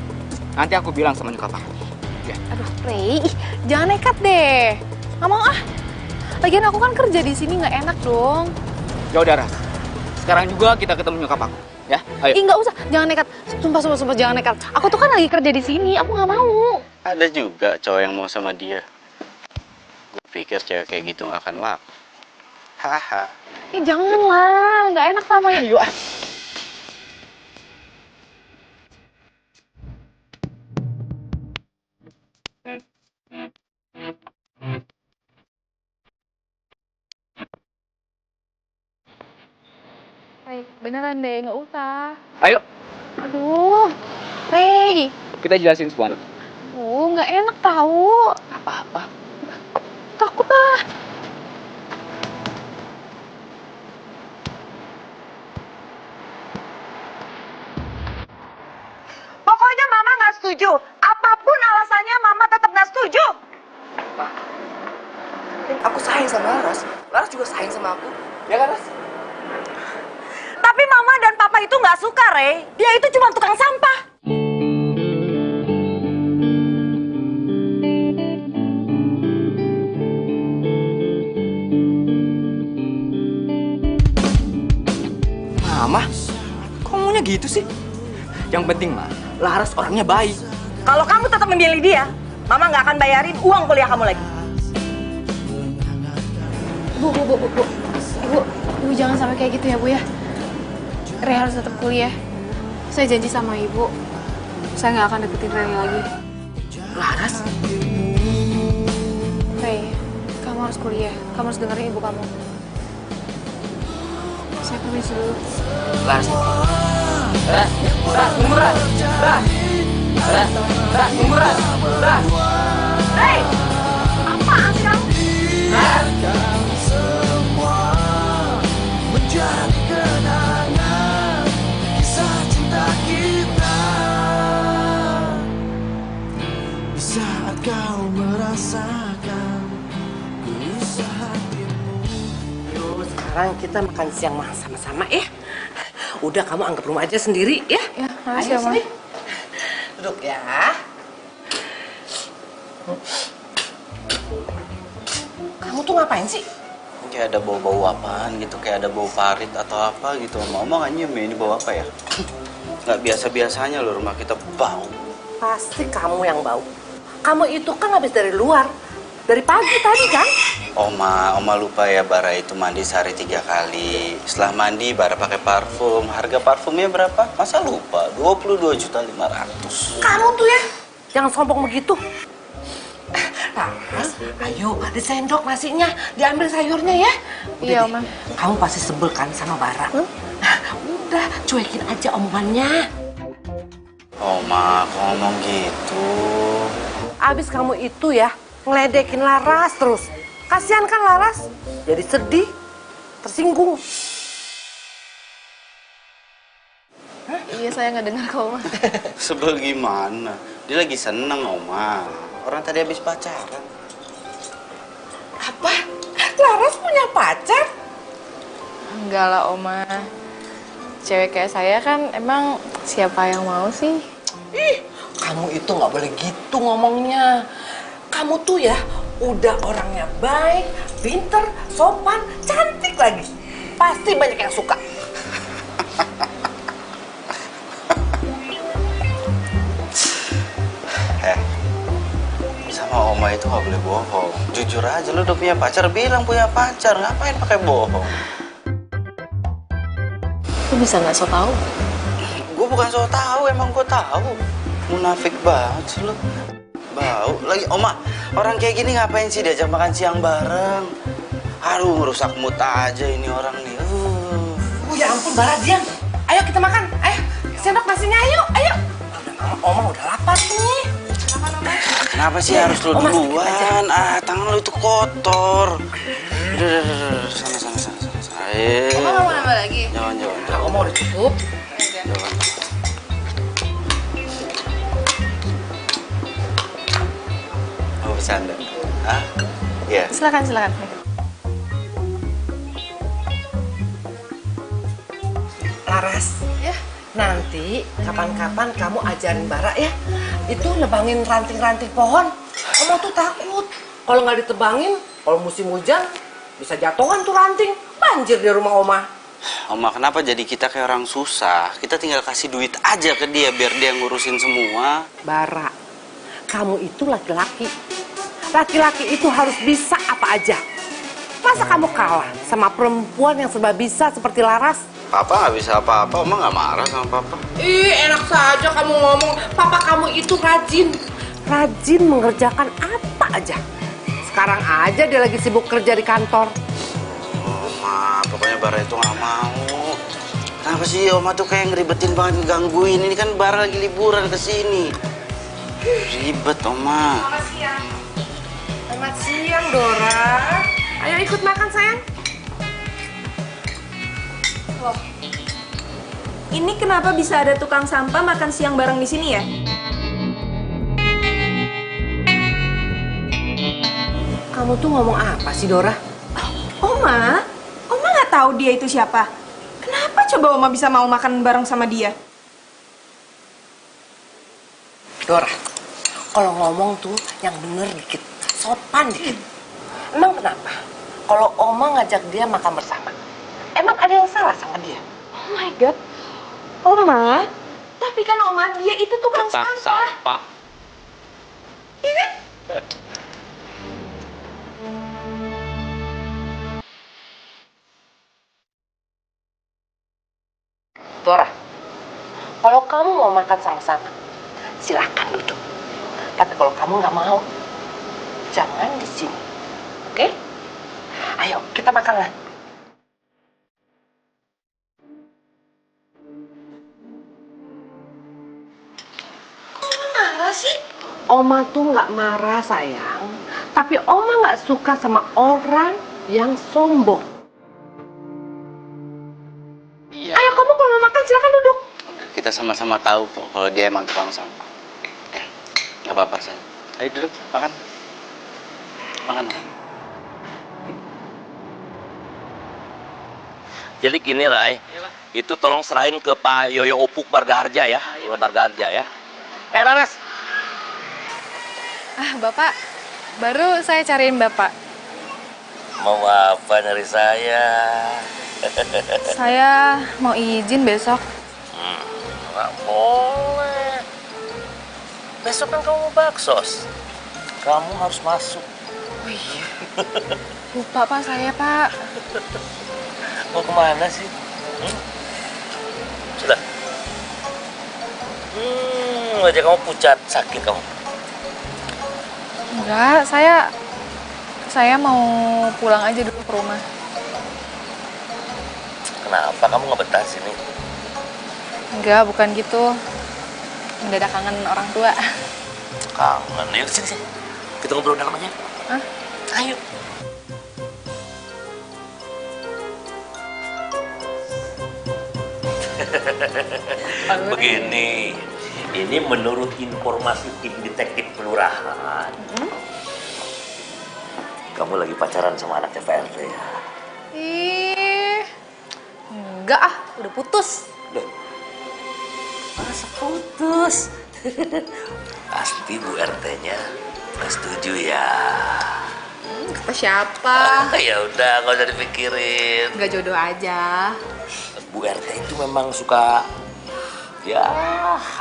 Nanti aku bilang sama nyokap aku. Ya. Aduh, Rey, jangan nekat deh. Gak mau ah. Lagian aku kan kerja di sini nggak enak dong. Ya udah, Ras. Sekarang juga kita ketemu nyokap aku, ya? Ayo. Ih, nggak usah, jangan nekat. Sumpah, jangan nekat. Aku tuh kan lagi kerja di sini, aku nggak mau. Ada juga cowok yang mau sama dia. Gue pikir cewek kayak gitu gak akan laku. Haha. Ih, janganlah, nggak enak namanya. Yuk. Beneran deh, nggak usah. Ayo, Aduh, Rey. kita jelasin semua. Nggak enak tahu. Apa-apa. Takut ah. Pokoknya Mama nggak setuju. Apapun alasannya, Mama tetap nggak setuju. Aku sayang sama Laras. Laras juga sayang sama aku. Ya kan, Ras? Tapi Mama dan Papa itu nggak suka, Rey. Dia itu cuma tukang sampah. Mama, kok ngomongnya gitu sih? Yang penting mah, Laras orangnya baik. Kalau kamu tetap memilih dia, Mama nggak akan bayarin uang kuliah kamu lagi. Ibu jangan sampai kayak gitu ya, Bu ya. Rey harus tetap kuliah. Saya janji sama Ibu, saya nggak akan deketin Rey lagi. Laras? Rey, kamu harus kuliah. Kamu harus dengerin ibu kamu. Saya permisi dulu. Laras. Ras, tunggu Ras. Ras, tunggu Ras. Hei, apaan sih kamu? Menjadi kenangan kisah cinta kita. Di saat kau merasakan gelisah hatimu. Yuk, sekarang kita makan siang sama-sama ya. Udah, kamu anggap rumah aja sendiri ya. Ya, makasih ya, Ma. sini. Duduk ya. Kamu tuh ngapain sih? Kayak ada bau-bau apaan gitu, kayak ada bau parit atau apa gitu. Mama nggak nyium ya, ini bau apa ya? Nggak biasa-biasanya loh rumah kita bau. Pasti kamu yang bau. Kamu itu kan habis dari luar. Dari pagi tadi kan? Oma lupa ya Bara itu mandi sehari 3 kali. Setelah mandi Bara pakai parfum. Harga parfumnya berapa? Masa lupa? 22.500.000. Kamu tuh ya, jangan sombong begitu. Laras, ayo disendok nasinya, diambil sayurnya ya. Iya, Udah Oma. deh, kamu pasti sebel kan sama Bara. Udah, cuekin aja omongannya. Oma, kok ngomong gitu? Abis kamu itu ya, ngeledekin Laras terus. Kasihan kan Laras, jadi sedih, tersinggung. Iya, saya nggak dengar kok, Ma. Sebel gimana? Dia lagi seneng, Oma. Orang tadi habis pacaran. Apa? Laras punya pacar? Enggak lah, Oma. Cewek kayak saya kan emang siapa yang mau sih? Ih, kamu itu nggak boleh gitu ngomongnya. Kamu tuh ya udah orangnya baik, pinter, sopan, cantik lagi. Pasti banyak yang suka. Sama Oma itu nggak boleh bohong. Jujur aja, lu udah punya pacar, bilang punya pacar. Ngapain pakai bohong? Lu bisa nggak so tau? Gue bukan so tahu, emang gue tahu. Munafik banget sih lu. Bau. Lagi Oma, orang kayak gini ngapain sih diajak makan siang bareng? Aduh, ngerusak mood aja ini orang nih. Ya ampun, Bara, diam. Ayo kita makan. Ayo, sendok nasinya, ayo. Oma udah lapar nih. Kenapa sih harus lu duluan? Tangan lu itu kotor. Udah, sana. Ayo. Oma nggak mau nambah lagi? Jangan. Oma udah cukup. Jangan. Oh, bercanda. Hah? Iya. Silakan. Laras, ya. Nanti kapan-kapan kamu ajarin Bara ya. Itu nebangin ranting-ranting pohon. Oma tuh takut. Kalau nggak ditebangin, kalau musim hujan bisa jatuhan tuh ranting. Banjir di rumah Oma. Oma, kenapa jadi kita kayak orang susah? Kita tinggal kasih duit aja ke dia biar dia ngurusin semua. Bara, kamu itu laki-laki. Laki-laki itu harus bisa apa aja. Masa kamu kalah sama perempuan yang serba bisa seperti Laras? Papa nggak bisa apa-apa, Oma nggak marah sama Papa. Ih, enak saja kamu ngomong. Papa kamu itu rajin. Rajin mengerjakan apa aja. Sekarang aja dia lagi sibuk kerja di kantor. Oma, pokoknya Bara itu nggak mau. Kenapa sih Oma tuh kayak ngeribetin banget, ngegangguin? Ini kan Bara lagi liburan ke sini. Ribet, Oma. Selamat siang. Selamat siang, Dora. Ayo ikut makan, sayang. Loh, ini kenapa bisa ada tukang sampah makan siang bareng di sini ya? Kamu tuh ngomong apa sih, Dora? Oma nggak tahu dia itu siapa. Kenapa coba Oma bisa mau makan bareng sama dia? Dora, kalau ngomong tuh yang bener dikit, sopan dikit. Emang kenapa? Kalau Oma ngajak dia makan bersama, emang ada yang salah sama dia? Oh my God, Oma, tapi kan Oma dia itu tukang sampah. Iya kan? Dora, kalau kamu mau makan sama-sama, silahkan duduk. Tapi kalau kamu nggak mau, jangan di sini, oke? Ayo, kita makan lah. Kok marah sih? Oma tuh nggak marah, sayang. Tapi Oma nggak suka sama orang yang sombong. Ayo kamu kalau mau makan silakan duduk. Kita sama-sama tahu kok kalau dia emang tukang sampah. Nggak apa-apa, sayang. Ayo duduk, makan. Makan. Jadi gini, Rai. Itu tolong serahin ke Pak Yoyo Opuk Margaharja ya. Margaharja ya. Laras. Bapak, baru saya cariin Bapak. Mau apa dari saya? Saya mau izin besok. Nggak boleh. Besok kan kamu mau baksos. Kamu harus masuk. Oh iya. Lupa Pak saya, Pak. Mau kemana sih? Sudah. Wajah kamu pucat, sakit kamu. Enggak, saya mau pulang aja dulu ke rumah. Kenapa kamu nggak betah sini? Enggak, bukan gitu. Mendadak kangen orang tua. Kangen, yuk sini. Kita ngobrol dalam aja. Hah? Ayo. Begini, ini menurut informasi tim detektif kelurahan. Kamu lagi pacaran sama anaknya PRT ya? Ih, enggak ah, udah putus. Loh, masa putus? Pasti Bu RT-nya nggak setuju ya? Kata siapa? Ya udah, nggak usah dipikirin. Nggak jodoh aja. Bu RT itu memang suka, ya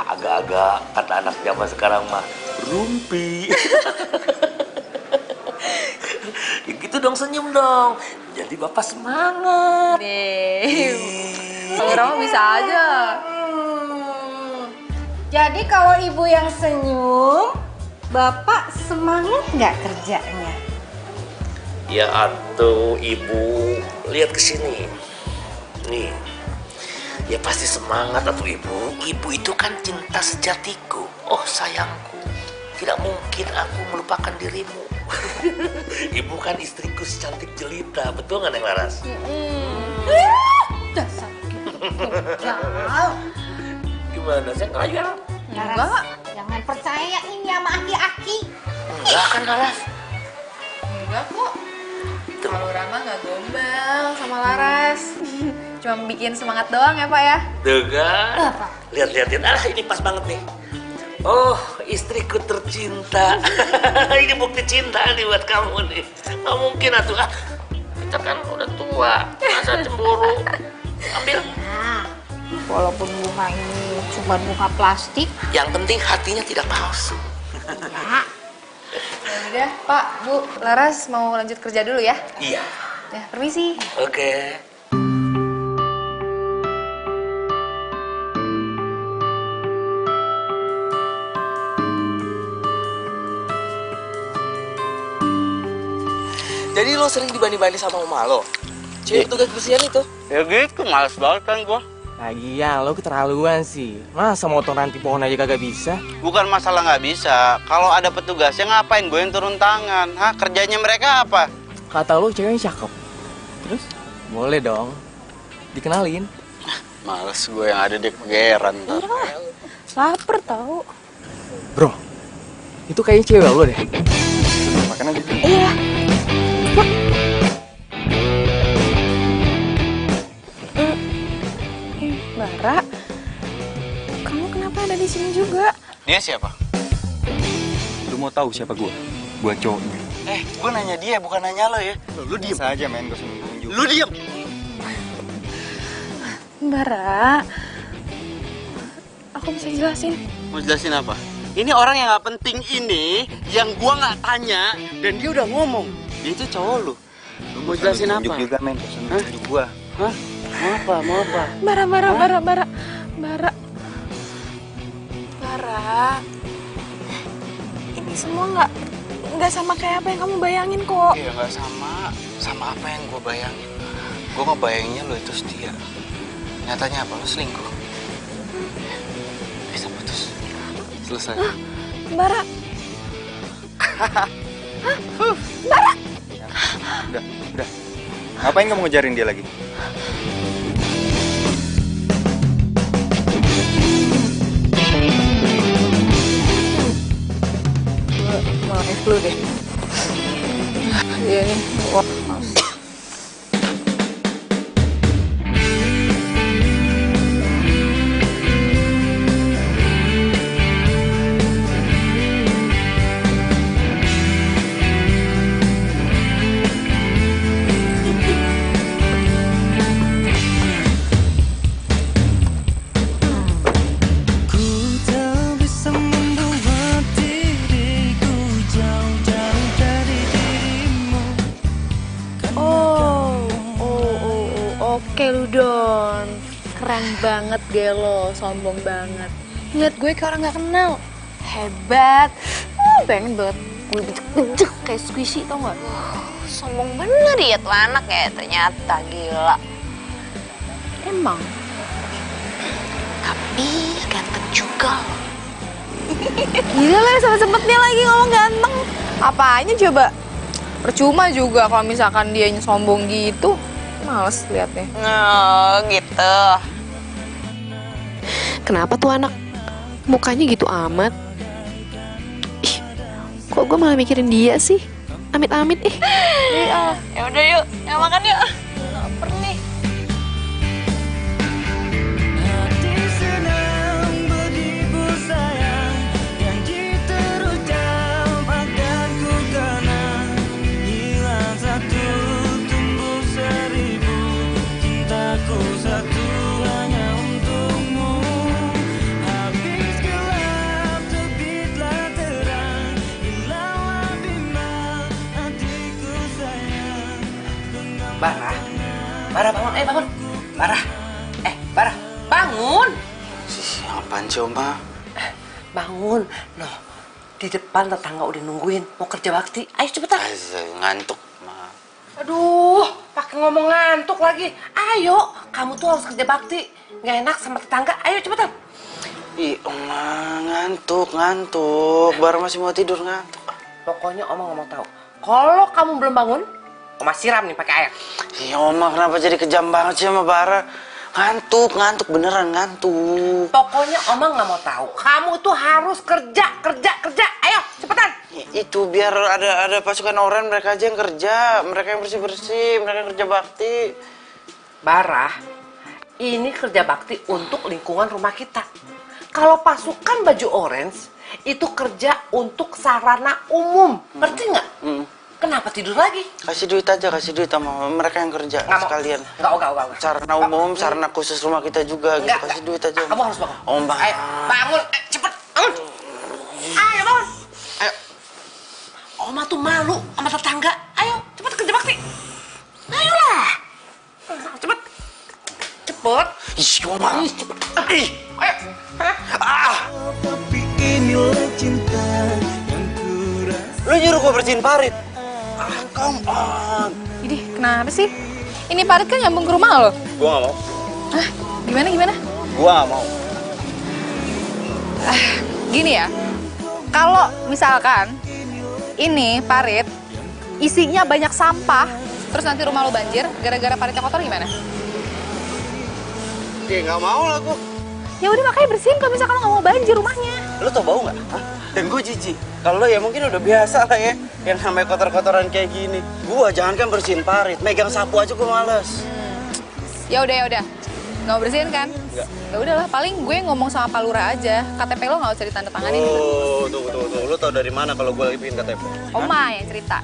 agak-agak kata anak zaman sekarang mah rumpi. Ya gitu dong, senyum dong. Jadi Bapak semangat. Kalau Rama bisa aja. Jadi kalau Ibu yang senyum, Bapak semangat nggak kerjanya? Ya atuh Ibu, lihat ke sini. Nih. Ya pasti semangat atuh Ibu. Ibu itu kan cinta sejatiku. Oh sayangku, tidak mungkin aku melupakan dirimu. Ibu kan istriku secantik jelita, betul nggak Neng Laras? Dasar Gimana, saya ngayal? Laras, jangan percaya ini sama aki-aki. Enggak kan Laras? Enggak kok. Kalau Rama nggak gombal sama Laras. Cuma bikin semangat doang ya Pak ya. Tuh kan? Lihat. Ini pas banget nih. Oh, istriku tercinta. Ini bukti cinta nih buat kamu nih. Nggak mungkin atuh. Kita kan udah tua, masa cemburu. walaupun bunga ini cuma bunga plastik. Yang penting hatinya tidak palsu. Ya. Udah, Pak, Bu, Laras mau lanjut kerja dulu ya? Iya. Ya, permisi. Oke. Jadi lo sering dibanding-banding sama mama lo? Cewek tugas bersihan itu? Ya gitu, males banget kan gua. Lagian lo keterlaluan sih. Masa motong ranting pohon aja kagak bisa? Bukan masalah nggak bisa. Kalau ada petugasnya ngapain gue yang turun tangan? Hah, kerjanya mereka apa? Kata lo ceweknya cakep. Terus? Boleh dong. Dikenalin. Males gue yang ada di kegeran ntar. Laper tau. Bro, itu kayaknya cewek lo deh. Makan aja. Iya. Bara, kamu kenapa ada di sini juga? Dia siapa? Lu mau tahu siapa gua? Gua cowoknya. Gue nanya dia, bukan nanya lo ya. Lu diem aja, men. Gua seneng. Lu diem. Bara, aku bisa jelasin. Mau jelasin apa? Ini orang yang nggak penting ini, yang gua nggak tanya, dan dia udah ngomong. Dia itu cowok lu. Lu mau jelasin apa? Tunjuk juga, men. Gua seneng tunjuk gua. Hah? Mau apa? Bara. Ini semua nggak sama kayak apa yang kamu bayangin kok. Iya nggak sama apa yang gue bayangin. Gue ngebayanginnya lo itu setia. Nyatanya apa? Lo selingkuh. Bisa putus. Selesai. Bara. Bara. Udah. Ngapain kamu ngejarin dia lagi? Mau dulu deh. Iya nih. Oke lu Don, keren banget Gelo, sombong banget. Ngeliat gue kayak orang gak kenal, hebat. Pengen banget gue bejek-bejek kayak squishy tau gak? Sombong bener ya tuh anak ya, ternyata gila. Emang? Tapi ganteng juga loh. Gila lah, sempet-sempetnya lagi ngomong ganteng. Apanya coba? Percuma juga kalau misalkan dia sombong gitu. Males liatnya. Oh gitu. Kenapa tuh anak mukanya gitu amat? Ih, kok gue malah mikirin dia sih? Amit-amit ih. Iya. Ya udah yuk, ya makan yuk. Laper nih. Bara bangun, bangun. Bara, bangun. Apaan sih, Oma? Bangun. Noh, di depan tetangga udah nungguin mau kerja bakti. Ayo cepetan. Ngantuk, Ma. Aduh, pakai ngomong ngantuk lagi. Ayo, kamu tuh harus kerja bakti. Nggak enak sama tetangga. Ayo cepetan. Ih, Oma, ngantuk. Bara masih mau tidur, ngantuk. Pokoknya Oma nggak mau tahu. Kalau kamu belum bangun, Oma siram nih pakai air. Iya, Oma kenapa jadi kejam banget sih sama Bara? Ngantuk, beneran ngantuk. Pokoknya Oma nggak mau tahu. Kamu tuh harus kerja. Ayo, cepetan. Itu biar ada pasukan oranye, mereka aja yang kerja. Mereka yang bersih-bersih, mereka yang kerja bakti. Bara, ini kerja bakti untuk lingkungan rumah kita. Kalau pasukan baju orange, itu kerja untuk sarana umum. Ngerti nggak? Kenapa tidur lagi? Kasih duit aja, kasih duit sama mereka yang kerja sekalian. Enggak. Sarana umum, sarana khusus rumah kita juga gitu. Kasih duit aja. Kamu harus bangun. Om Bang. Ayo, bangun. Cepet, bangun. Ayo, bangun. Ayo. Oma tuh malu sama tetangga. Ayo, cepet kerja bakti. Ayolah. Cepet. Cepet. Ih, Oma. Cepet. Ih. Ayo. Tapi inilah cinta yang kurasa. Lu nyuruh gua bersihin parit. Come on. Idih, kenapa sih? Ini parit kan nyambung ke rumah lo. Gua nggak mau. Hah? Gimana? Gua nggak mau. Gini ya, kalau misalkan ini parit isinya banyak sampah, terus nanti rumah lo banjir gara-gara paritnya kotor gimana? Ya nggak mau lah gua. Ya udah makanya bersihin kalau misalkan lo nggak mau banjir rumahnya. Lu tau bau nggak? Dan gue jijik. Kalau lo ya mungkin udah biasa lah ya, yang namanya kotor-kotoran kayak gini. Gua jangankan bersihin parit, megang sapu aja gue males. Ya udah, nggak mau bersihin kan? Nggak. Ya udahlah, paling gue ngomong sama Pak Lurah aja. KTP lo nggak usah ditandatanganin. Oh, tunggu. Lu tau dari mana kalau gue lagi bikin KTP? Oma yang cerita.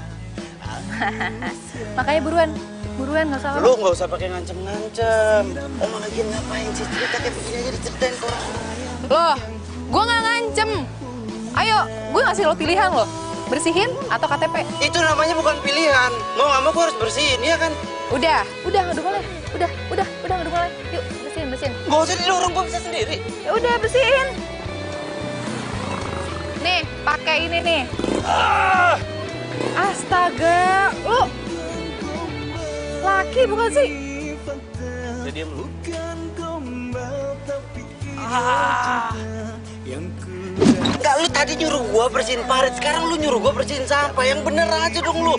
Makanya buruan nggak usah. Lu nggak usah pakai ngancem-ngancem. Oma lagi ngapain sih? Cerita kayak begini aja diceritain ke orang. Loh, gue nggak ngancem. Ayo, gue ngasih lo pilihan lo. Bersihin atau KTP? Itu namanya bukan pilihan. Mau nggak mau gue harus bersihin, ya kan? Udah boleh. Udah boleh. Yuk, bersihin. Gak usah didorong, gue bisa sendiri. Ya udah, bersihin. Nih, pakai ini nih. Astaga, lu laki bukan sih? Udah diam lu. Enggak, lu tadi nyuruh gua bersihin parit, sekarang lu nyuruh gua bersihin sampah. Yang bener aja dong lu.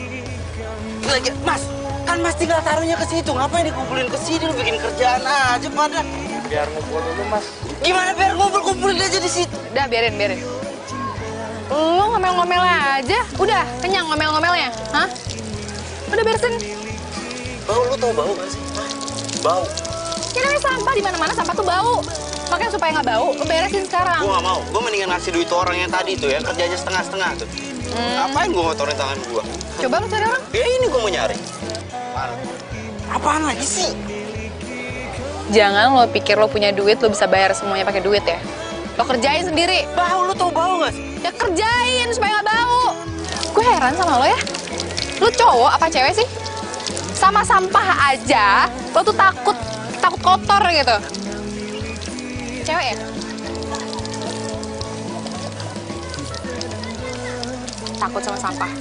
Lagi, Mas, kan Mas tinggal taruhnya ke situ. Ngapain dikumpulin ke sini? Lu bikin kerjaan aja pada. Biar ngumpul dulu, Mas. Gimana biar kumpulin aja di situ? Udah, biarin. Lu ngomel-ngomel aja. Udah, kenyang ngomel-ngomelnya. Hah? Udah beresin. Bau, lu tau bau gak sih? Bau. Ya namanya sampah, di mana-mana sampah tuh bau. Makanya supaya nggak bau, lu beresin sekarang. Gua nggak mau. Gua mendingan ngasih duit tuh orang yang tadi tuh ya, kerjanya setengah-setengah tuh. Ngapain gua ngotorin tangan gua? Coba lu cari orang. Ya ini gua mau nyari. Apaan lagi sih? Jangan lo pikir lo punya duit, lo bisa bayar semuanya pakai duit ya. Lo kerjain sendiri. Bau, lu tau bau gak sih? Ya kerjain supaya nggak bau. Gue heran sama lo ya. Lo cowok apa cewek sih? Sama sampah aja, lo tuh takut kotor gitu. Cewek ya? Takut sama sampah.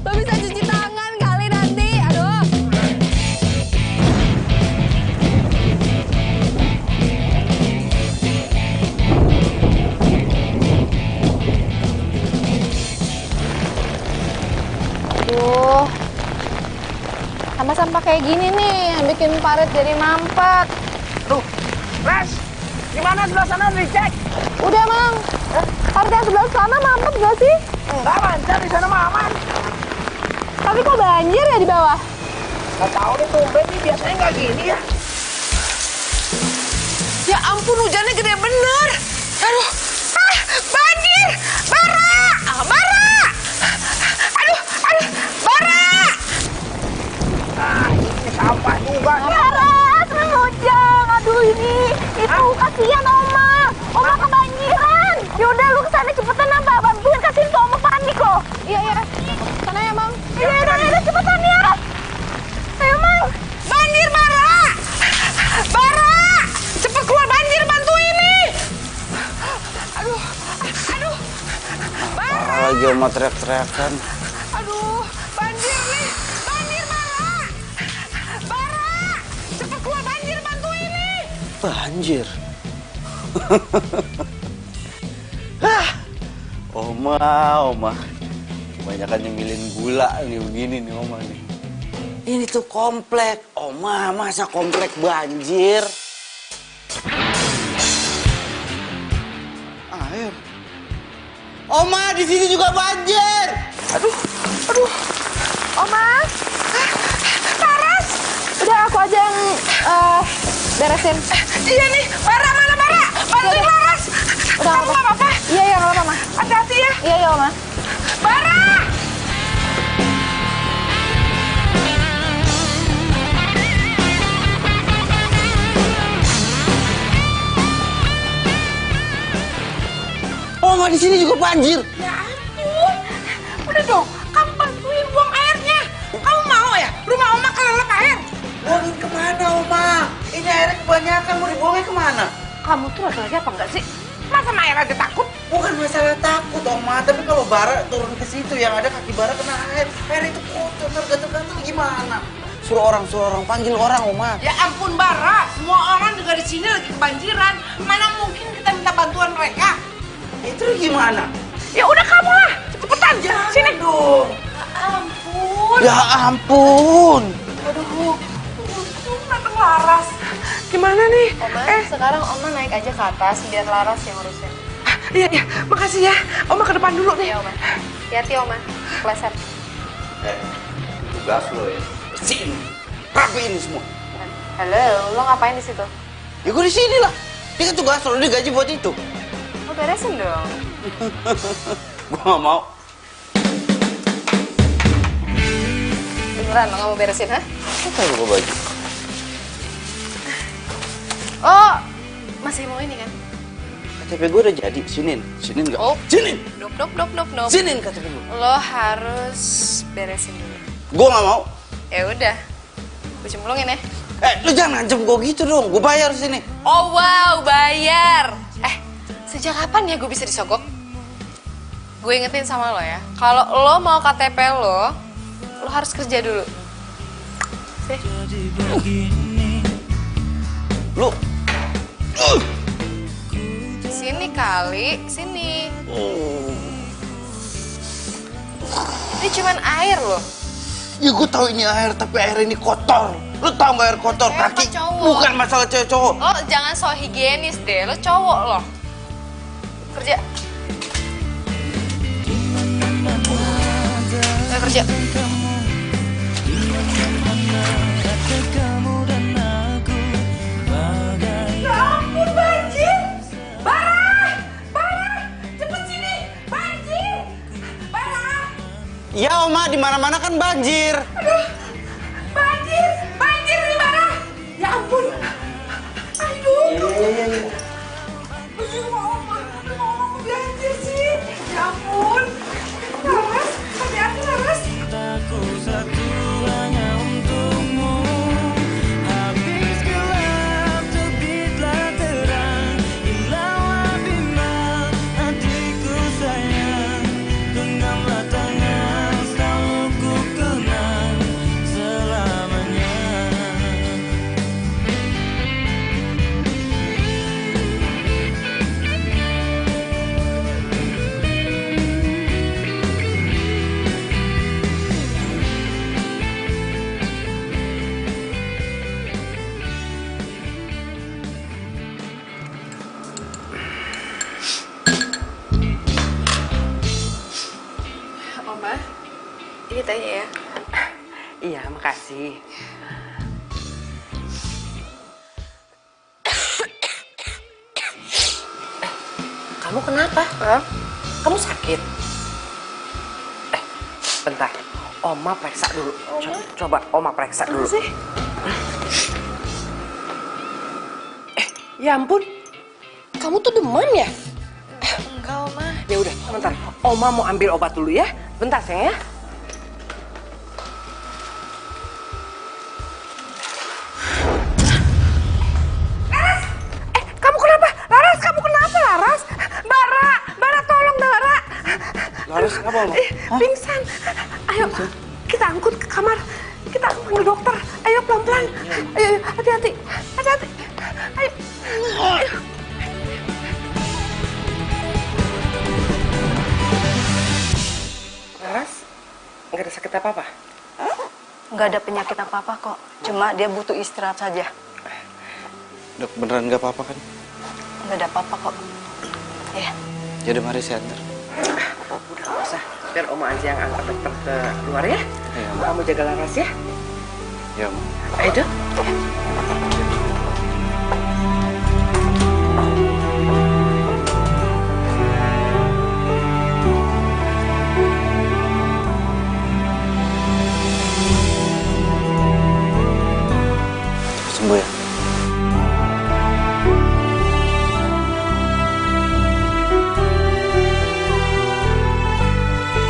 Lo bisa cuci tangan kali nanti, aduh. Aduh, sampah-sampah kayak gini nih yang bikin parit jadi mampet. Tuh, Les, gimana sebelah sana dicek? Udah, Mang. Parit yang sebelah sana mampet gak sih? Enggak, lancar di sana mah aman. Tapi kok banjir ya di bawah? Gak tahu deh, tumben nih biasanya nggak gini ya. Ya ampun, hujannya gede bener. Aduh, banjir! Bara! Aduh, Bara! Ini sampah juga. Laras, Ujang. Aduh ini, itu kasihan Oma kebanjiran. Yaudah lu kesana cepetan apa, bantuin kasihin tuh Oma panik loh. Iya. Sana ya, Mang. Iya, cepetan ya. Ayo, Mang. Banjir, Bara! Cepet keluar banjir, bantuin nih! Aduh. Bara! Lagi Oma teriak-teriakan. Aduh, banjir nih! Banjir, Bara! Cepet keluar banjir, bantuin nih! Banjir. Oma. Kebanyakan nyemilin gula nih begini nih Oma nih. Ini tuh komplek. Oma, masa komplek banjir? Air. Oma, di sini juga banjir. Aduh. Oma. Laras. Udah aku aja yang beresin. Iya nih, Bara mana Bara? Bantuin Laras. Udah nggak apa-apa. Iya, nggak apa-apa, Ma. Hati-hati ya. Iya, Oma. Bara. Oma, di sini juga banjir. Ya ampun. Udah dong, kamu bantuin buang airnya. Kamu mau ya rumah Oma kelelep air? Buangin kemana, Oma? Ini airnya kebanyakan, mau dibuangnya kemana? Kamu tuh lagi apa enggak sih? Masa Maya aja takut? Bukan masalah takut, Oma. Tapi kalau Bara turun ke situ, yang ada kaki Bara kena air. Air itu kotor, gatel-gatel gimana? Suruh orang, panggil orang, Oma. Ya ampun Bara, semua orang juga di sini lagi kebanjiran. Mana mungkin kita minta bantuan mereka? Itu gimana? Ya udah kamu lah, cepetan. Sini dong. Ya ampun. Ya ampun. Aduh, untung datang Laras. Gimana nih? Oma, sekarang Oma naik aja ke atas biar Laras yang ngurusin. Iya, makasih ya. Oma ke depan dulu nih. Iya, Oma. Hati-hati, Oma. Pleset. Tugas lo ya. Bersihin, rapiin semua. Halo, lo ngapain di situ? Ya gue di sini lah. Dia kan tugas lo, digaji buat itu. Lo beresin dong. Gue gak mau. Beneran lo gak mau beresin, ha? Kok tahu gue baju? Oh, masih mau ini kan? KTP gue udah jadi, sinin gak? Oh. Sinin! Nope. Sinin KTP gue. Lo harus beresin dulu. Gue gak mau. Ya udah, gue cemplungin ya. Lu jangan ngancem gue gitu dong, gue bayar sini. Oh wow, bayar. Sejak kapan ya gue bisa disogok? Gue ingetin sama lo ya, kalau lo mau KTP lo harus kerja dulu. Sih. Lu. Sini kali, sini. Ini cuman air loh. Ya gue tahu ini air, tapi air ini kotor. Lu tau gak air kotor? Kaki cowok. bukan masalah cewek cowok. Lo jangan so higienis deh, lo cowok lo. Kerja. Ayo kerja. Ya ampun, banjir! Bara! Cepet sini! Banjir! Bara! Ya Oma, di mana-mana kan banjir. Aduh! Banjir nih Bara! Ya ampun! Aduh! Iya. Aduh, Oma banjir sih! Ya ampun! Laras, hati-hati Laras! Aku satu hanya untukmu. Habis gelap terbitlah terang. Hilanglah bimbang hatiku sayang. Genggamlah tangan selalu ku kenang selamanya. Oma, ini tanya ya. Iya, makasih. Kamu kenapa? Kamu sakit? Bentar. Oma periksa dulu. Coba Oma periksa dulu. Sih? Ya ampun. Kamu tuh demam ya? Enggak, Oma. Ya udah, sebentar. Oma mau ambil obat dulu ya. Bentar, sayang ya. Kamu kenapa? Laras, kamu kenapa Laras? Bara, tolong Bara. Laras kenapa, Oma? Pingsan. Ayo, kita angkut ke kamar. Kita panggil dokter. Ayo pelan-pelan. Ayo, hati-hati. Hati-hati. Ayo. Laras, nggak ada sakit apa-apa? Nggak ada penyakit apa-apa kok. Cuma dia butuh istirahat saja. Dok, beneran gak apa-apa kan? Nggak ada apa-apa kok. Ya. Yaudah, mari saya antar. Udah nggak usah, biar Oma aja yang angkat dokter ke luar ya. Iya, kamu jaga Laras ya. Iya, Ma. Ayo dok. Sembuh ya.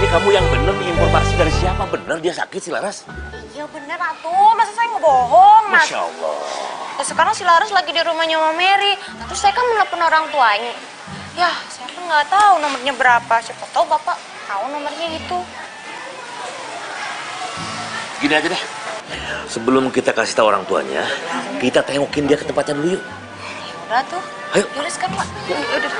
Ini kamu yang bener nih, informasi dari siapa? Bener dia sakit si Laras? Iya bener atuh, masa saya ngebohong, Mas? Masya Allah. Ya, sekarang si Laras lagi di rumahnya Mama Mary. Terus saya kan menelpon orang tuanya. Ya, saya kan nggak tahu nomornya berapa. Siapa tahu Bapak tahu nomornya itu. Gini aja deh. Sebelum kita kasih tahu orang tuanya, kita tengokin dia ke tempatnya dulu yuk. Udah tuh. Ayo. Yaudah sekarang, Pak. Udah.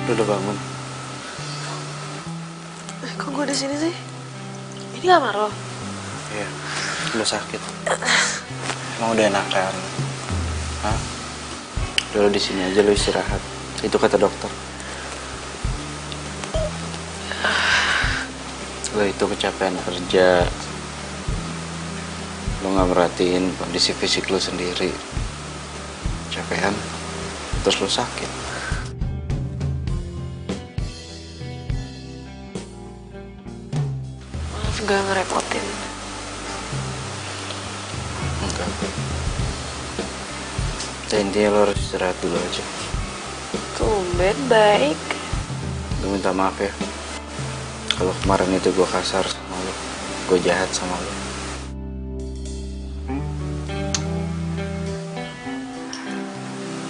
Lu udah bangun? Kok gue di sini sih? Ini kamar lo? Iya, lu sakit. Emang udah enakan? Hah? Udah lu di sini aja, lu istirahat. Itu kata dokter. Lo itu kecapean kerja. Lo nggak merhatiin kondisi fisik lo sendiri. Capean, terus lo sakit. Gak ngerepotin. Enggak. Intinya lo harus istirahat dulu aja. Tumben baik. Gue minta maaf ya. Kalau kemarin itu gue kasar sama lo, gue jahat sama lo.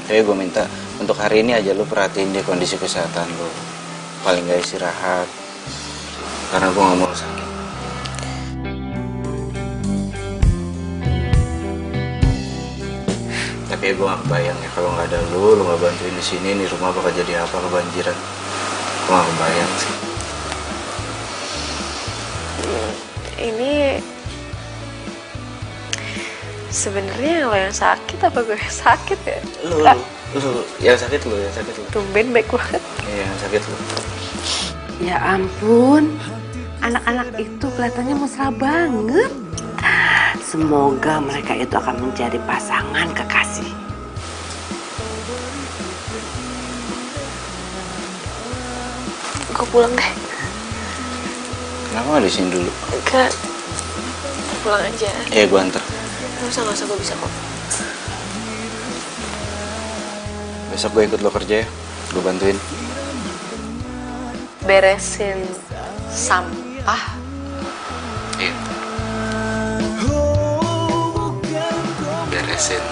Tapi gue minta untuk hari ini aja lo perhatiin deh kondisi kesehatan lo. Paling gak istirahat. Karena gue gak mau lo sakit. Tapi gue gak kebayang ya kalau nggak ada lu nggak bantuin di sini, nih rumah bakal jadi apa, kebanjiran. Gue gak kebayang sih. Ini sebenarnya lo yang sakit apa gue yang sakit ya? Lu yang sakit lu, yang sakit lu. Tumben baik banget. Iya, yang sakit lu. Ya ampun, anak-anak itu kelihatannya mesra banget. Semoga mereka itu akan menjadi pasangan kekasih. Gue pulang deh. Kenapa nggak di sini dulu? Enggak. Pulang aja. Iya, gue anter. Nggak usah, gue bisa kok. Besok gue ikut lo kerja ya, gue bantuin. Beresin sampah. Iya. Beresin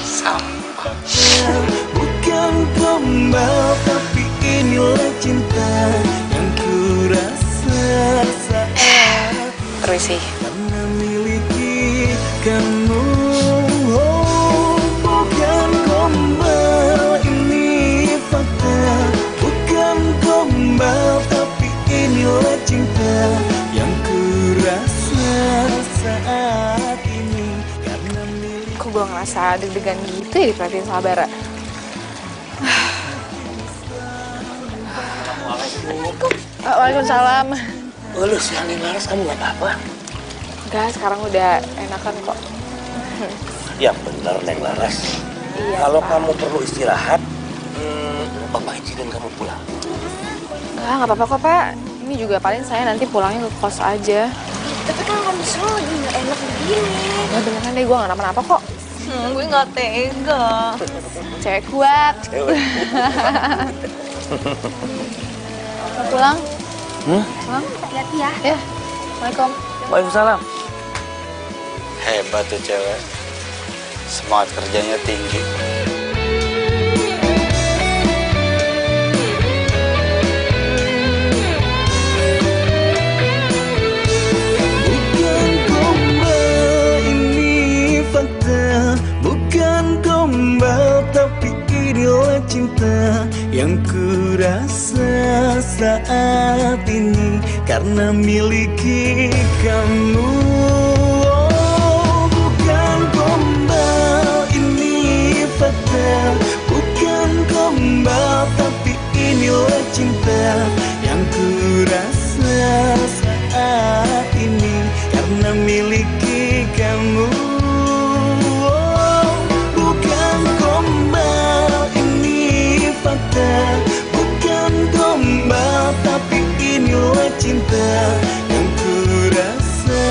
sampah. Bukan gombal, tapi inilah cinta yang ku rasa saat Permisi. memiliki kamu. Oh, bukan gombal, ini fakta. Bukan gombal, tapi inilah cinta yang ku rasa saat ini. Karena Kok gue ngerasa deg-degan gitu ya diperhatiin sama Bara? Waalaikumsalam. Oh, lu siang nih Laras, kamu nggak apa-apa? Enggak, sekarang udah enakan kok. Ya bener, Neng Laras. Iya, Kalau Pak. kamu perlu istirahat, Bapak izinin kamu pulang. Nggak apa-apa kok, Pak. Ini juga paling saya nanti pulangnya ke kos aja. Tapi kan kondisi lo lagi nggak enak begini. Nggak beneran deh, gue nggak kenapa-napa kok. Gue nggak tega. Cewek kuat. Mau pulang? Pulang? Hati-hati ya. Ya. Assalamualaikum. Waalaikumsalam. Hebat tuh cewek. Semangat kerjanya tinggi. bukan gombal, ini fakta. Bukan gombal, tapi inilah cinta yang ku rasa saat ini karena miliki kamu. Oh, bukan gombal ini fakta, bukan gombal tapi inilah cinta yang ku rasa saat ini karena miliki kamu. Oh, bukan gombal ini fakta, bukan gombal tapi inilah cinta yang ku rasa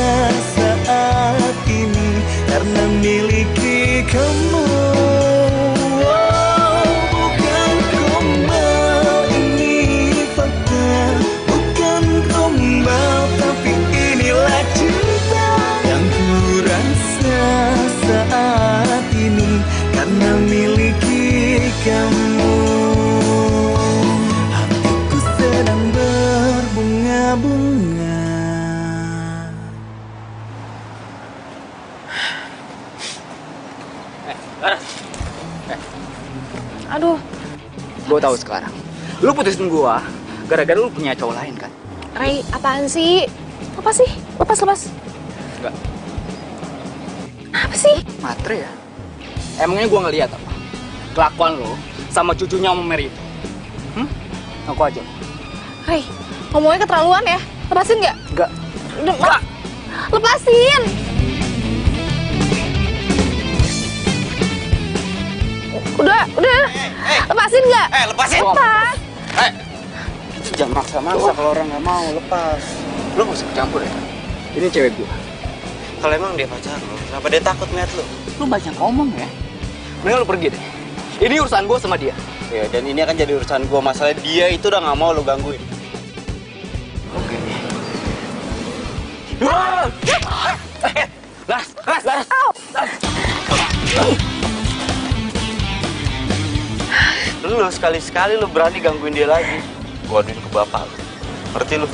saat ini karena miliki kamu. Karena miliki kamu, hatiku sedang berbunga-bunga. Aduh, gue tahu sekarang. Lu putusin gue gara-gara lu punya cowok lain kan? Ray, apaan sih? Apa sih? Lepas. Enggak. Apa sih? Matre ya? Emangnya gue ngeliat apa? Kelakuan lo sama cucunya Om Mary itu. Aku aja. Ray, ngomongnya keterlaluan ya. Lepasin nggak? Enggak. Udah, lepasin! Udah. Lepasin nggak? Lepasin! Lepas! Itu jangan maksa-maksa kalau orang nggak mau lepas. Lo nggak usah campur ya. Ini cewek gue. Kalau emang dia pacar lo, kenapa dia takut ngeliat lo? Lo banyak ngomong ya. Mending lo pergi deh. Ini urusan gue sama dia. Ya, dan ini akan jadi urusan gue. Masalah dia itu udah nggak mau lo gangguin. Oke. Laras. Lu sekali-sekali lu berani gangguin dia lagi. Gua aduin ke bapak lu. Ngerti lu?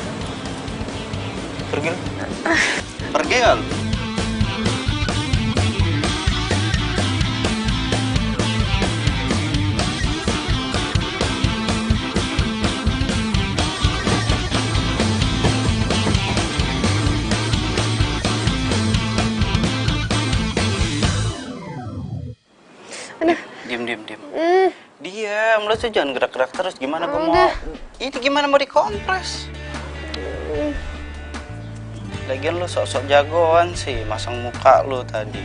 Pergi lu. Pergi gak lu? Diam. Diam, lu tuh jangan gerak-gerak terus. Gimana gua mau? Ini gimana mau dikompres? Lagian lu sok-sok jagoan sih, masang muka lu tadi.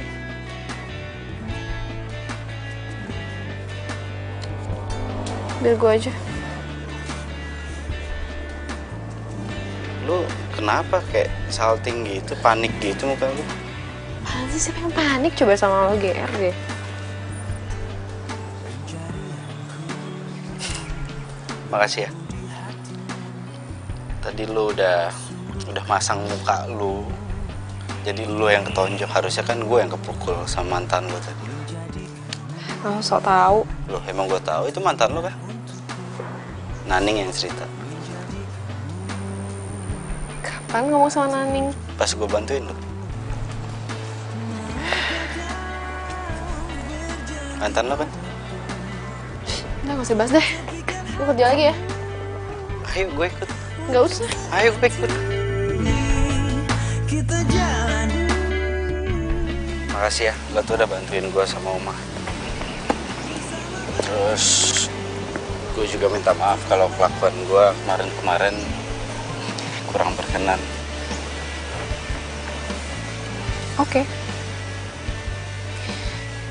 Biar gue aja. Lu kenapa kayak salting gitu, panik gitu muka lu? Apaan sih, siapa yang panik coba sama lo, GR deh. Makasih ya. Tadi lu udah masang muka lu. Jadi lu yang ketonjok, harusnya kan gue yang kepukul sama mantan lu tadi. Oh, sok tahu. Loh, emang gue tahu itu mantan lu kan? Naning yang cerita. Kapan ngomong sama Naning? Pas gue bantuin lu. Mantan lu kan? Udah, gak usah bahas deh. Gue kerja lagi ya. Ayo, gue ikut. Gak usah. Ayo, gue ikut. Makasih ya, lo tuh udah bantuin gue sama Oma. Terus gue juga minta maaf kalau kelakuan gue kemarin kurang berkenan. Oke.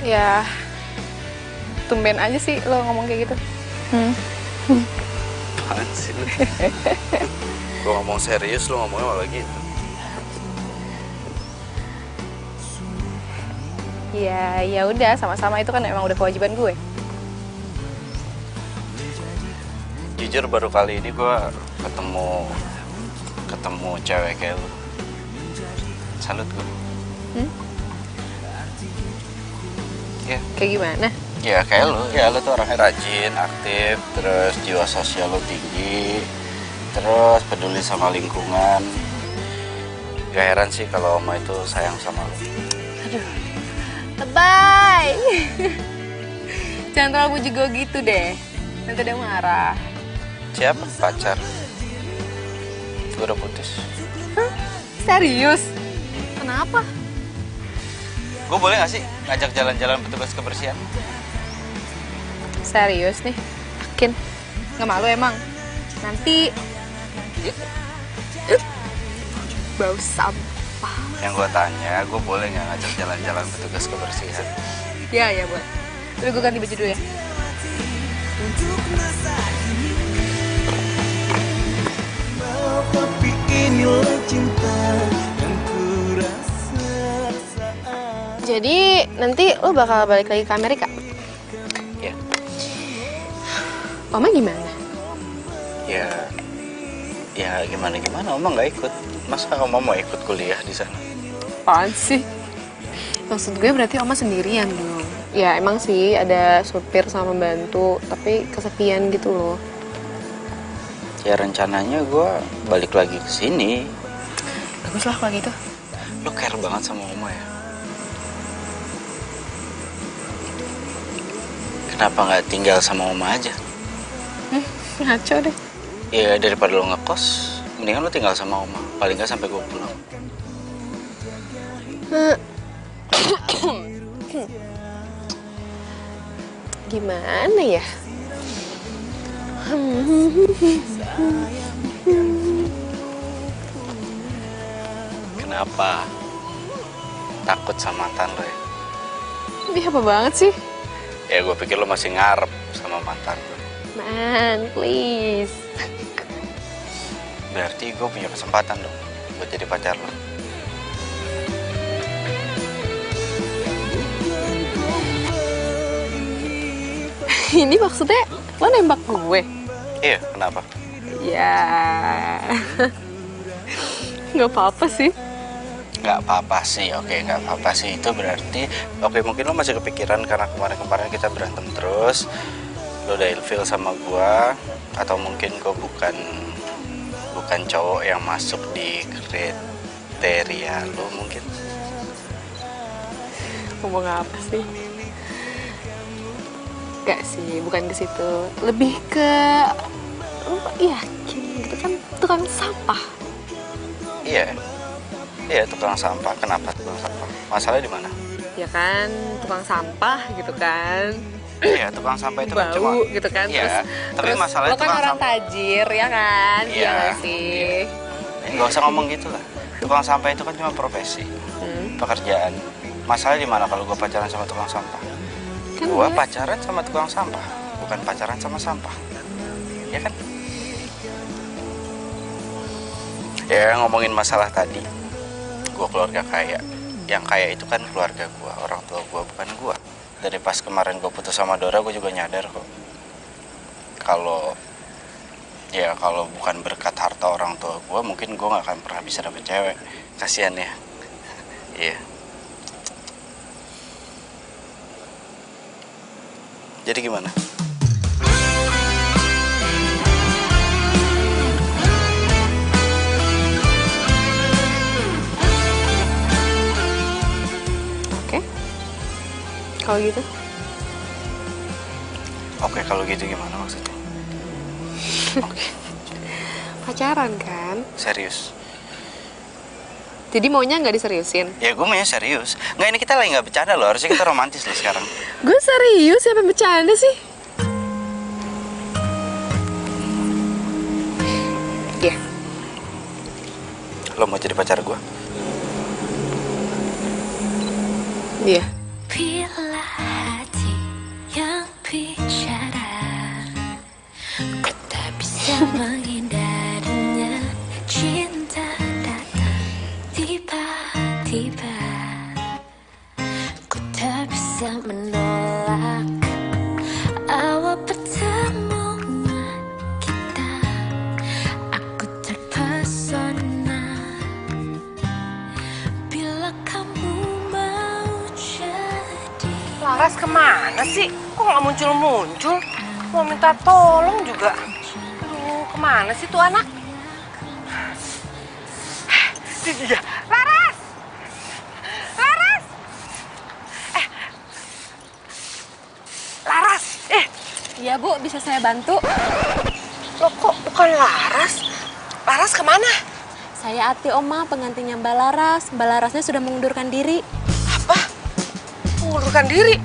Ya, tumben aja sih lo ngomong kayak gitu. Apaan sih lu? Gue ngomong serius, lo ngomongnya malah gitu. Ya udah, sama-sama, itu kan emang udah kewajiban gue. Jujur baru kali ini gue ketemu cewek kayak lu. Salut gue. Ya. Kayak gimana? Ya kayak lu, ya lu tuh orangnya rajin, aktif, terus jiwa sosial lu tinggi, terus peduli sama lingkungan. Gak heran sih kalau Oma itu sayang sama lu. Aduh, bye. Jangan terlalu muji gue gitu deh, nanti dia marah. Siapa pacar? Gue udah putus. Hah? Serius? Kenapa? Gue boleh gak sih ngajak jalan-jalan petugas kebersihan? Serius nih? Yakin? Nggak malu emang? Nanti bau sampah. Yang gue tanya, gue boleh gak ngajak jalan-jalan petugas kebersihan? Ya boleh. Tapi gue ganti baju dulu ya. Tapi inilah cinta yang ku rasa saat. Jadi nanti lo bakal balik lagi ke Amerika? Iya. Oma gimana? Ya gimana Oma nggak ikut. Masa Oma mau ikut kuliah di sana? Apaan sih? Maksud gue berarti Oma sendirian dong. Ya emang sih ada supir sama pembantu, tapi kesepian gitu loh. Ya rencananya gue balik lagi ke sini. Bagus lah kalau gitu. Lo care banget sama Oma ya? Kenapa nggak tinggal sama Oma aja? Ngaco deh. Ya daripada lo ngekos, mendingan lo tinggal sama Oma. Paling nggak sampai gue pulang. Gimana ya? Kenapa? Takut sama mantan lo ya? Ini apa banget sih? Ya gue pikir lo masih ngarep sama mantan lo. Man, please. Berarti gue punya kesempatan dong buat jadi pacar lo. Ini maksudnya lo nembak gue? Iya, kenapa? Ya, nggak apa-apa sih. Nggak apa-apa sih, oke, nggak apa-apa sih. Itu berarti, oke, mungkin lo masih kepikiran karena kemarin-kemarin kita berantem terus. Lo udah ilfil sama gua, atau mungkin gua bukan cowok yang masuk di kriteria lo mungkin. Ngomong apa sih? Gak sih, bukan ke situ. Lebih ke lo yakin gitu kan tukang sampah. Iya, tukang sampah. Kenapa tukang sampah? Masalahnya di mana? Ya kan, tukang sampah gitu kan. Iya, tukang sampah itu kan cuma bau gitu kan. Iya, tapi terus masalahnya lo kan tukang orang sampah. tajir ya kan? Iya gak sih? Nggak usah ngomong gitu lah. Tukang sampah itu kan cuma profesi, pekerjaan. Masalah di mana kalau gue pacaran sama tukang sampah? Kan Gue pacaran sama tukang sampah, bukan pacaran sama sampah. Ya kan? Ya ngomongin masalah tadi, gue keluarga kaya. Yang kaya itu kan keluarga gue, orang tua gue, bukan gue. Dari pas kemarin gue putus sama Dora, gue juga nyadar kok. Kalau bukan berkat harta orang tua gue, mungkin gue gak akan pernah bisa dapet cewek. Kasian ya. Iya. Jadi gimana? Oke. Kalau gitu? Oke, kalau gitu gimana maksudnya? Oke. Pacaran kan? Serius? Jadi maunya nggak diseriusin? Ya gue maunya serius. Nggak, ini kita lagi nggak bercanda loh. Harusnya kita romantis loh sekarang. Gue serius, siapa yang bercanda sih? Iya. Lo mau jadi pacar gue? Iya. Bila hati yang bicara, ku tak bisa menghindarinya. Cinta datang tiba-tiba, ku tak bisa menolak awal pertemuan kita. Aku terpesona bila kamu mau jadi. Laras kemana sih? Kok nggak muncul-muncul? Mau minta tolong juga. Aduh, kemana sih tuh anak? Ini dia. Laras! Laras! Laras! Iya Bu, bisa saya bantu? Loh kok bukan Laras? Laras kemana? Saya Ati, Oma, pengantinnya Mbak Laras. Mbak Larasnya sudah mengundurkan diri. Apa? Mengundurkan diri?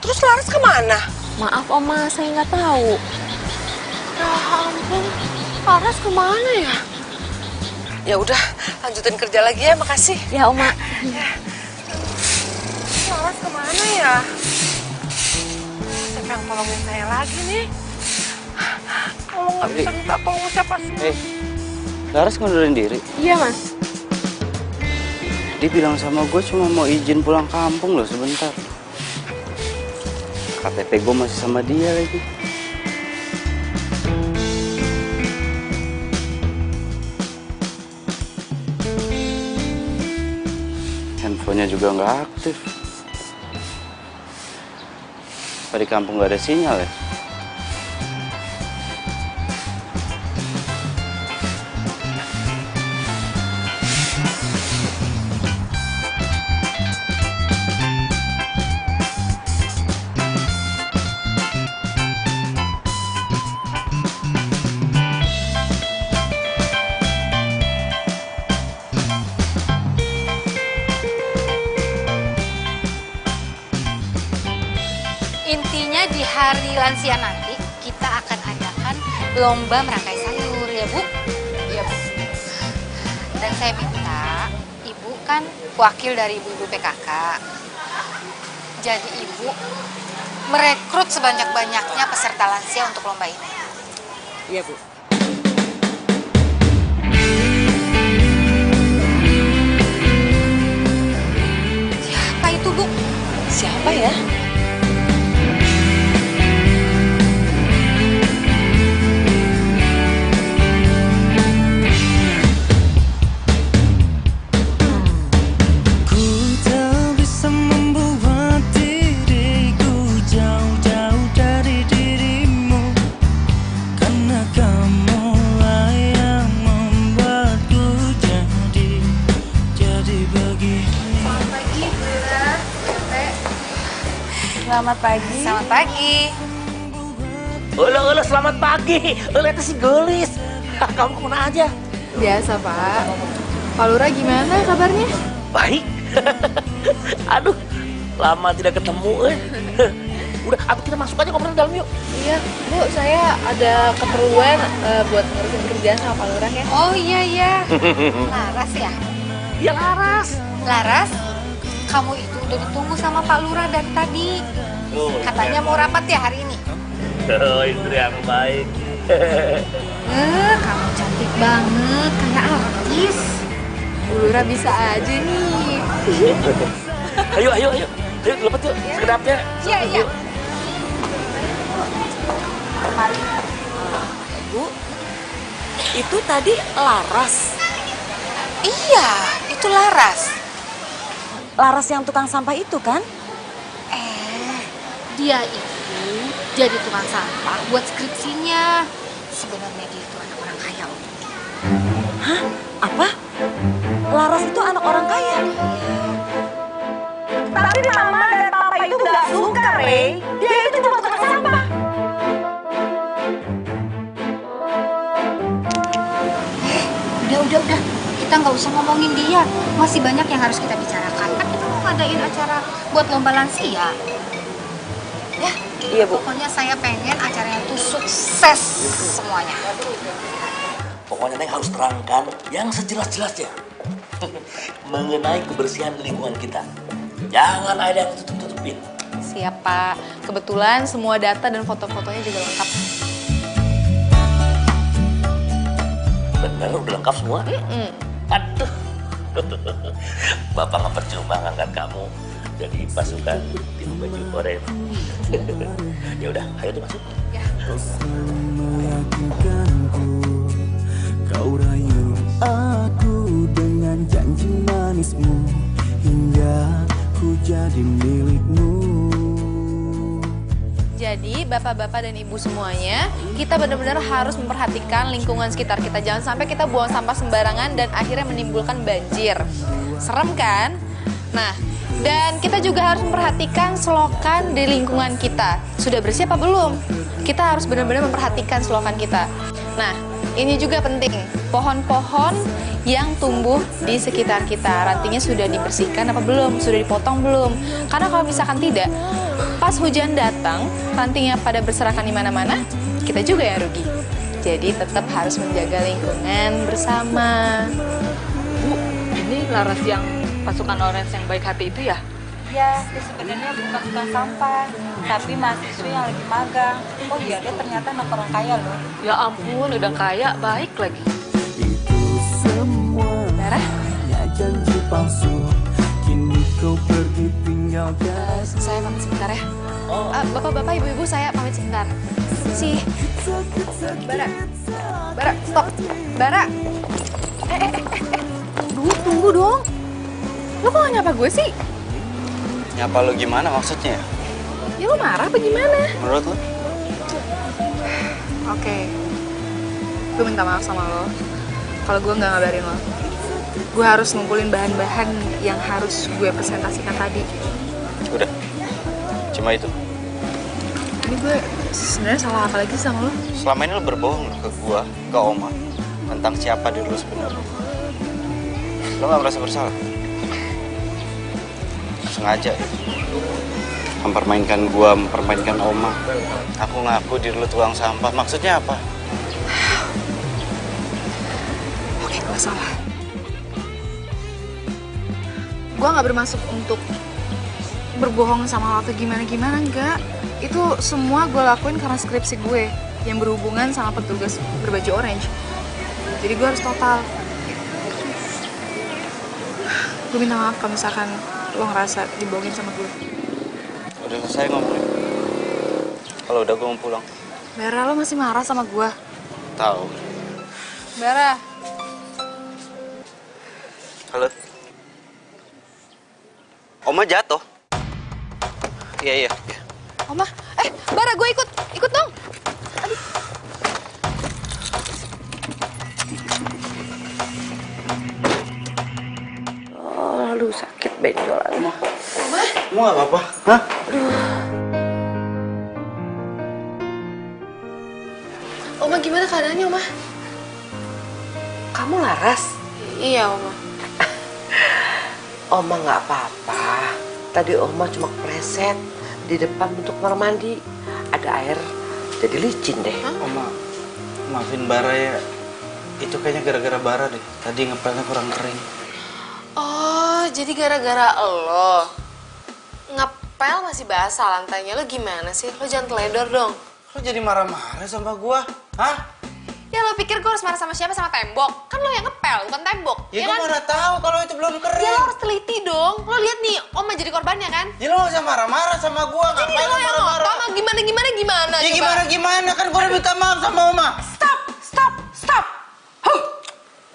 Terus Laras kemana? Maaf, Oma, saya nggak tahu. Ya ampun, Laras kemana ya? Ya udah, lanjutin kerja lagi ya, makasih. Ya, Oma. Laras kemana ya? Siapa yang tolongin saya lagi nih? Kalau nggak bisa minta tolong siapa sih? Laras ngundurin diri. Iya, Mas. Dia bilang sama gue cuma mau izin pulang kampung loh sebentar. KTP gue masih sama dia lagi. Handphonenya juga nggak aktif. Apa di kampung nggak ada sinyal ya? Intinya di hari lansia nanti kita akan adakan lomba merangkai sayur, ya Bu? Iya, Bu. Dan saya minta, Ibu kan wakil dari ibu-ibu PKK. Jadi Ibu merekrut sebanyak-banyaknya peserta lansia untuk lomba ini. Iya, Bu. Siapa itu, Bu? Siapa ya? Selamat pagi. Selamat pagi. Halo, selamat pagi. Lihat si Gelis. Kamu kemana aja? Biasa, Pak. Pak Lurah gimana kabarnya? Baik. Aduh, lama tidak ketemu. Udah, atau kita masuk aja ngobrol dalam yuk. Iya, Bu, saya ada keperluan buat ngurusin kerjaan sama Pak Lurah ya. Oh iya. Laras ya? Iya, Laras. Laras, kamu itu udah ditunggu sama Pak Lurah dari tadi. Katanya mau rapat ya hari ini. Oh, istri yang baik. Kamu cantik banget, kayak artis. Bu Lurah bisa aja nih. Ayo, lepet yuk, sekedapnya. Iya. Mari. Bu, itu tadi Laras. Iya, itu Laras. Laras yang tukang sampah itu kan? Dia itu jadi tukang sampah buat skripsinya. Sebenarnya dia itu anak orang kaya. Hah? Apa? Laras itu anak orang kaya? Tapi mama dan papa itu nggak suka, Rey. Dia itu cuma tukang sampah. Udah. Kita nggak usah ngomongin dia. Masih banyak yang harus kita bicarakan. Kan kita mau ngadain acara buat lomba lansia. Ya, iya, Bu. Pokoknya saya pengen acaranya tuh sukses semuanya. Pokoknya Neng harus terangkan yang sejelas-jelasnya mengenai kebersihan lingkungan kita. Jangan ada yang tutup-tutupin. Siap, Pak. Kebetulan semua data dan foto-fotonya juga lengkap. Bener, udah lengkap semua? Aduh. Bapak nggak percuma ngangkat kamu jadi pasukan tim baju oranye. Ya udah, ayo masuk. Ya. Kau rayu aku dengan janji manismu hingga ku jadi milikmu. Jadi bapak-bapak dan ibu semuanya, kita benar-benar harus memperhatikan lingkungan sekitar kita. Jangan sampai kita buang sampah sembarangan dan akhirnya menimbulkan banjir. Serem kan? Nah, dan kita juga harus memperhatikan selokan di lingkungan kita. Sudah bersih apa belum? Kita harus benar-benar memperhatikan selokan kita. Nah, ini juga penting. Pohon-pohon yang tumbuh di sekitar kita, rantingnya sudah dibersihkan apa belum? Sudah dipotong belum? Karena kalau misalkan tidak, pas hujan datang, rantingnya pada berserakan di mana-mana, kita juga yang rugi. Jadi tetap harus menjaga lingkungan bersama. Bu, ini Laras yang pasukan orange yang baik hati itu ya? Ya, dia sebenarnya bukan tukang sampah, tapi mahasiswa yang lagi magang. Oh iya, dia ternyata anak orang kaya loh. Ya ampun, udah kaya, baik lagi. Darah? Ya janji palsu, kini kau pergi tinggalkan. Saya pamit sebentar ya. Bapak-bapak, ibu-ibu, saya pamit sebentar. Bara, stop. Bara. Tunggu dong. Lo kok gak nyapa gue sih? Nyapa lo gimana maksudnya? Ya lo marah apa gimana? Menurut lo? Oke. Gue minta maaf sama lo kalau gue nggak ngabarin lo. Gue harus ngumpulin bahan-bahan yang harus gue presentasikan tadi. Udah. Cuma itu. Ini gue sebenarnya salah apa lagi sama lo? Selama ini lo berbohong lo ke gua, ke Oma tentang siapa diri lo sebenarnya. Lo nggak merasa bersalah? Sengaja ya? Mempermainkan gua, mempermainkan Oma. Aku ngaku diri lo tukang sampah. Maksudnya apa? Oke, gue salah. Gue nggak bermaksud untuk berbohong sama lo atau gimana-gimana, enggak. Itu semua gue lakuin karena skripsi gue yang berhubungan sama petugas berbaju orange. Jadi gue harus total. Gue minta maaf kalau misalkan lo ngerasa dibohongin sama gue. Udah selesai ngomongin. Kalau udah gue mau pulang. Bara, lo masih marah sama gue? Tahu. Bara. Halo. Oma jatuh. Iya. Oma, Bara, gue ikut dong. Aduh. Aduh, sakit benjolan. Oma? Mau gak apa-apa? Hah? Oma, gimana keadaannya, Oma? Kamu Laras? Iya, Oma. Oma nggak apa-apa. Tadi Oma cuma kepleset di depan untuk kamar mandi. Ada air, jadi licin deh. Oma, maafin Bara ya. Itu kayaknya gara-gara Bara deh. Tadi ngepelnya kurang kering. Oh, jadi gara-gara lo ngepel masih basah lantainya. Lo gimana sih? Lo jangan teledor dong. Lo jadi marah-marah sama gua? Hah? Ya lo pikir gue harus marah sama siapa? Sama tembok? Kan lo yang ngepel, bukan tembok. Ya, kan? gue mana tahu kalau itu belum kering. Ya lo harus teliti dong. Lo lihat nih, Oma jadi korbannya kan? Ya lo gak usah marah-marah sama gua. Jadi lo yang marah-marah. Oma gimana? Ya gimana? Kan gue udah minta maaf sama Oma. Stop.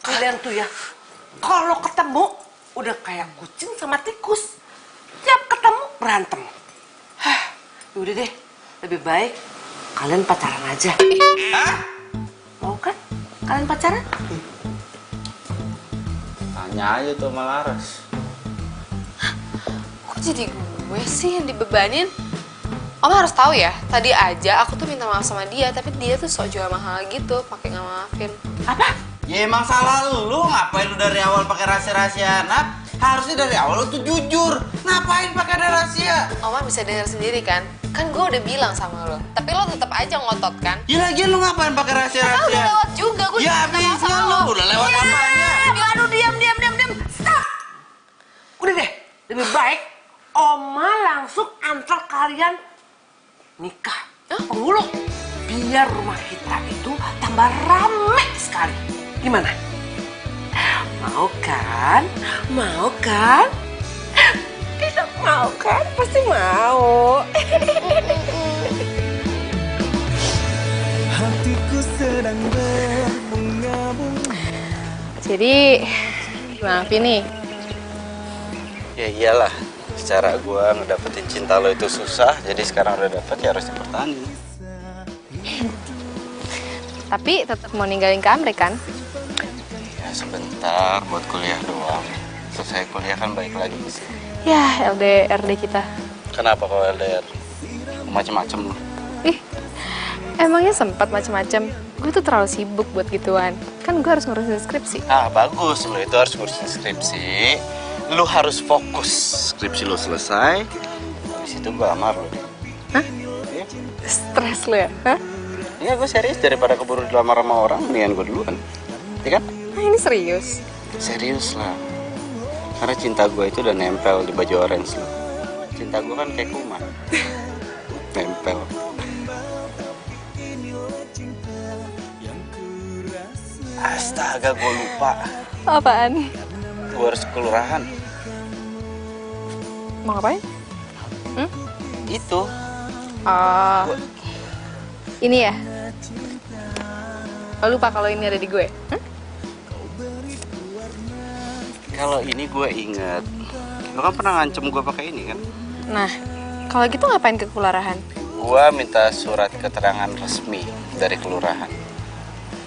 Kalian tuh ya, kalau ketemu udah kayak kucing sama tikus. Tiap ketemu berantem. Udah deh, lebih baik kalian pacaran aja. Hah? Mau kan? Kalian pacaran? Tanya aja tuh sama Laras. Kok jadi gue sih yang dibebanin? Oma harus tahu ya, tadi aja aku tuh minta maaf sama dia, tapi dia tuh sok jual mahal gitu, pakai nggak maafin. Apa? Ya emang salah lu, ngapain lu dari awal pakai rahasia-rahasiaan? Harusnya dari awal lu tuh jujur. Ngapain pakai ada rahasia? Oma bisa dengar sendiri kan? Kan gue udah bilang sama lo, tapi lo tetap aja ngotot kan? Ya lagian lu ngapain pakai rahasia-rahasia? Udah lewat juga, gue ya habisnya lu, udah lewat apanya? Aduh, diam. Stop. Udah deh, lebih baik Oma langsung antar kalian nikah. Penghulu. Biar rumah kita itu tambah rame sekali. Gimana? Mau kan? Tidak mau kan? Pasti mau. Hatiku sedang berbunga-bunga. Jadi, maafin nih. Ya iyalah, secara gua ngedapetin cinta lo itu susah, jadi sekarang udah dapet ya harus dipertahankan. Tapi tetap mau ninggalin ke Amrik kan? Ya sebentar buat kuliah doang. Selesai kuliah kan balik lagi ke sini. Ya, LDR deh kita. Kenapa kalau LDR? Macem-macem lo. Ih, emangnya sempat macem-macem? gue tuh terlalu sibuk buat gituan. Kan gue harus ngurusin skripsi. Ah, bagus. Lo itu harus ngurusin skripsi. Lo harus fokus. Skripsi lo selesai. Habis itu gue lamar lo. Hah? Iya. Stres lo ya? Hah? Iya, gue serius. Daripada keburu dilamar sama orang, mendingan gue duluan. Iya kan? Nah, ini serius? Serius lah. Karena cinta gue itu udah nempel di baju orange lo. Cinta gue kan kayak kuman. Nempel. Astaga, gue lupa. Apaan? Gue harus ke kelurahan. Mau ngapain? Itu. Oh. Ini ya? Lo lupa kalau ini ada di gue? Kalau ini gue inget. Lo kan pernah ngancem gue pakai ini kan? Nah, kalau gitu ngapain ke kelurahan? Gue minta surat keterangan resmi dari kelurahan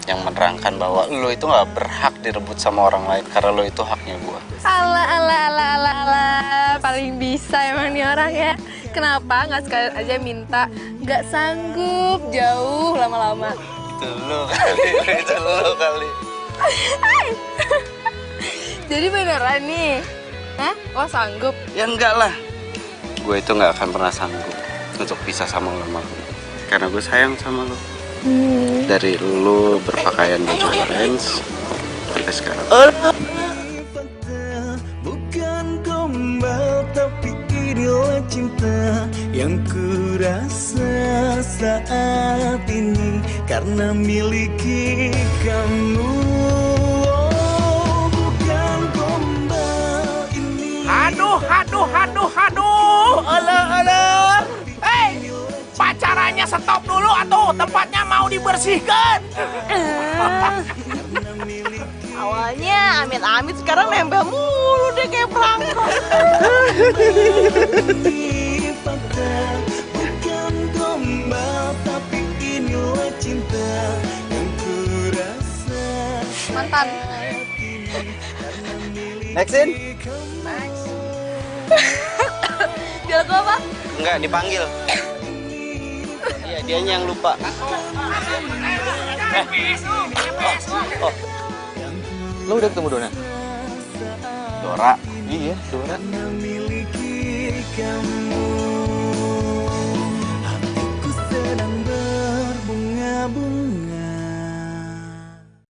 yang menerangkan bahwa lo itu nggak berhak direbut sama orang lain karena lo itu haknya gue. Alah, paling bisa emang nih orang ya. Kenapa nggak sekalian aja minta nggak sanggup jauh lama-lama? Itu lo kali. Jadi beneran nih? Hah? Lo sanggup? Ya enggak lah. Gue itu nggak akan pernah sanggup untuk pisah sama lo, karena gue sayang sama lo. Dari lo berpakaian baju orange sampai sekarang. Bukan gombal tapi inilah cinta yang ku rasa saat ini karena miliki kamu. Oh, bukan gombal ini. Aduh. Hei, pacarannya stop dulu atuh, tempatnya mau dibersihkan. Awalnya amit-amit, sekarang nempel mulu deh kayak perangkap. Bukan gombal tapi inilah cinta yang ku rasa. Mantan. Nextin? Dia lagu apa? Enggak, dipanggil. Iya, dianya yang lupa. Lo udah ketemu Dona? Dora? Iya, Dora. Memiliki kamu.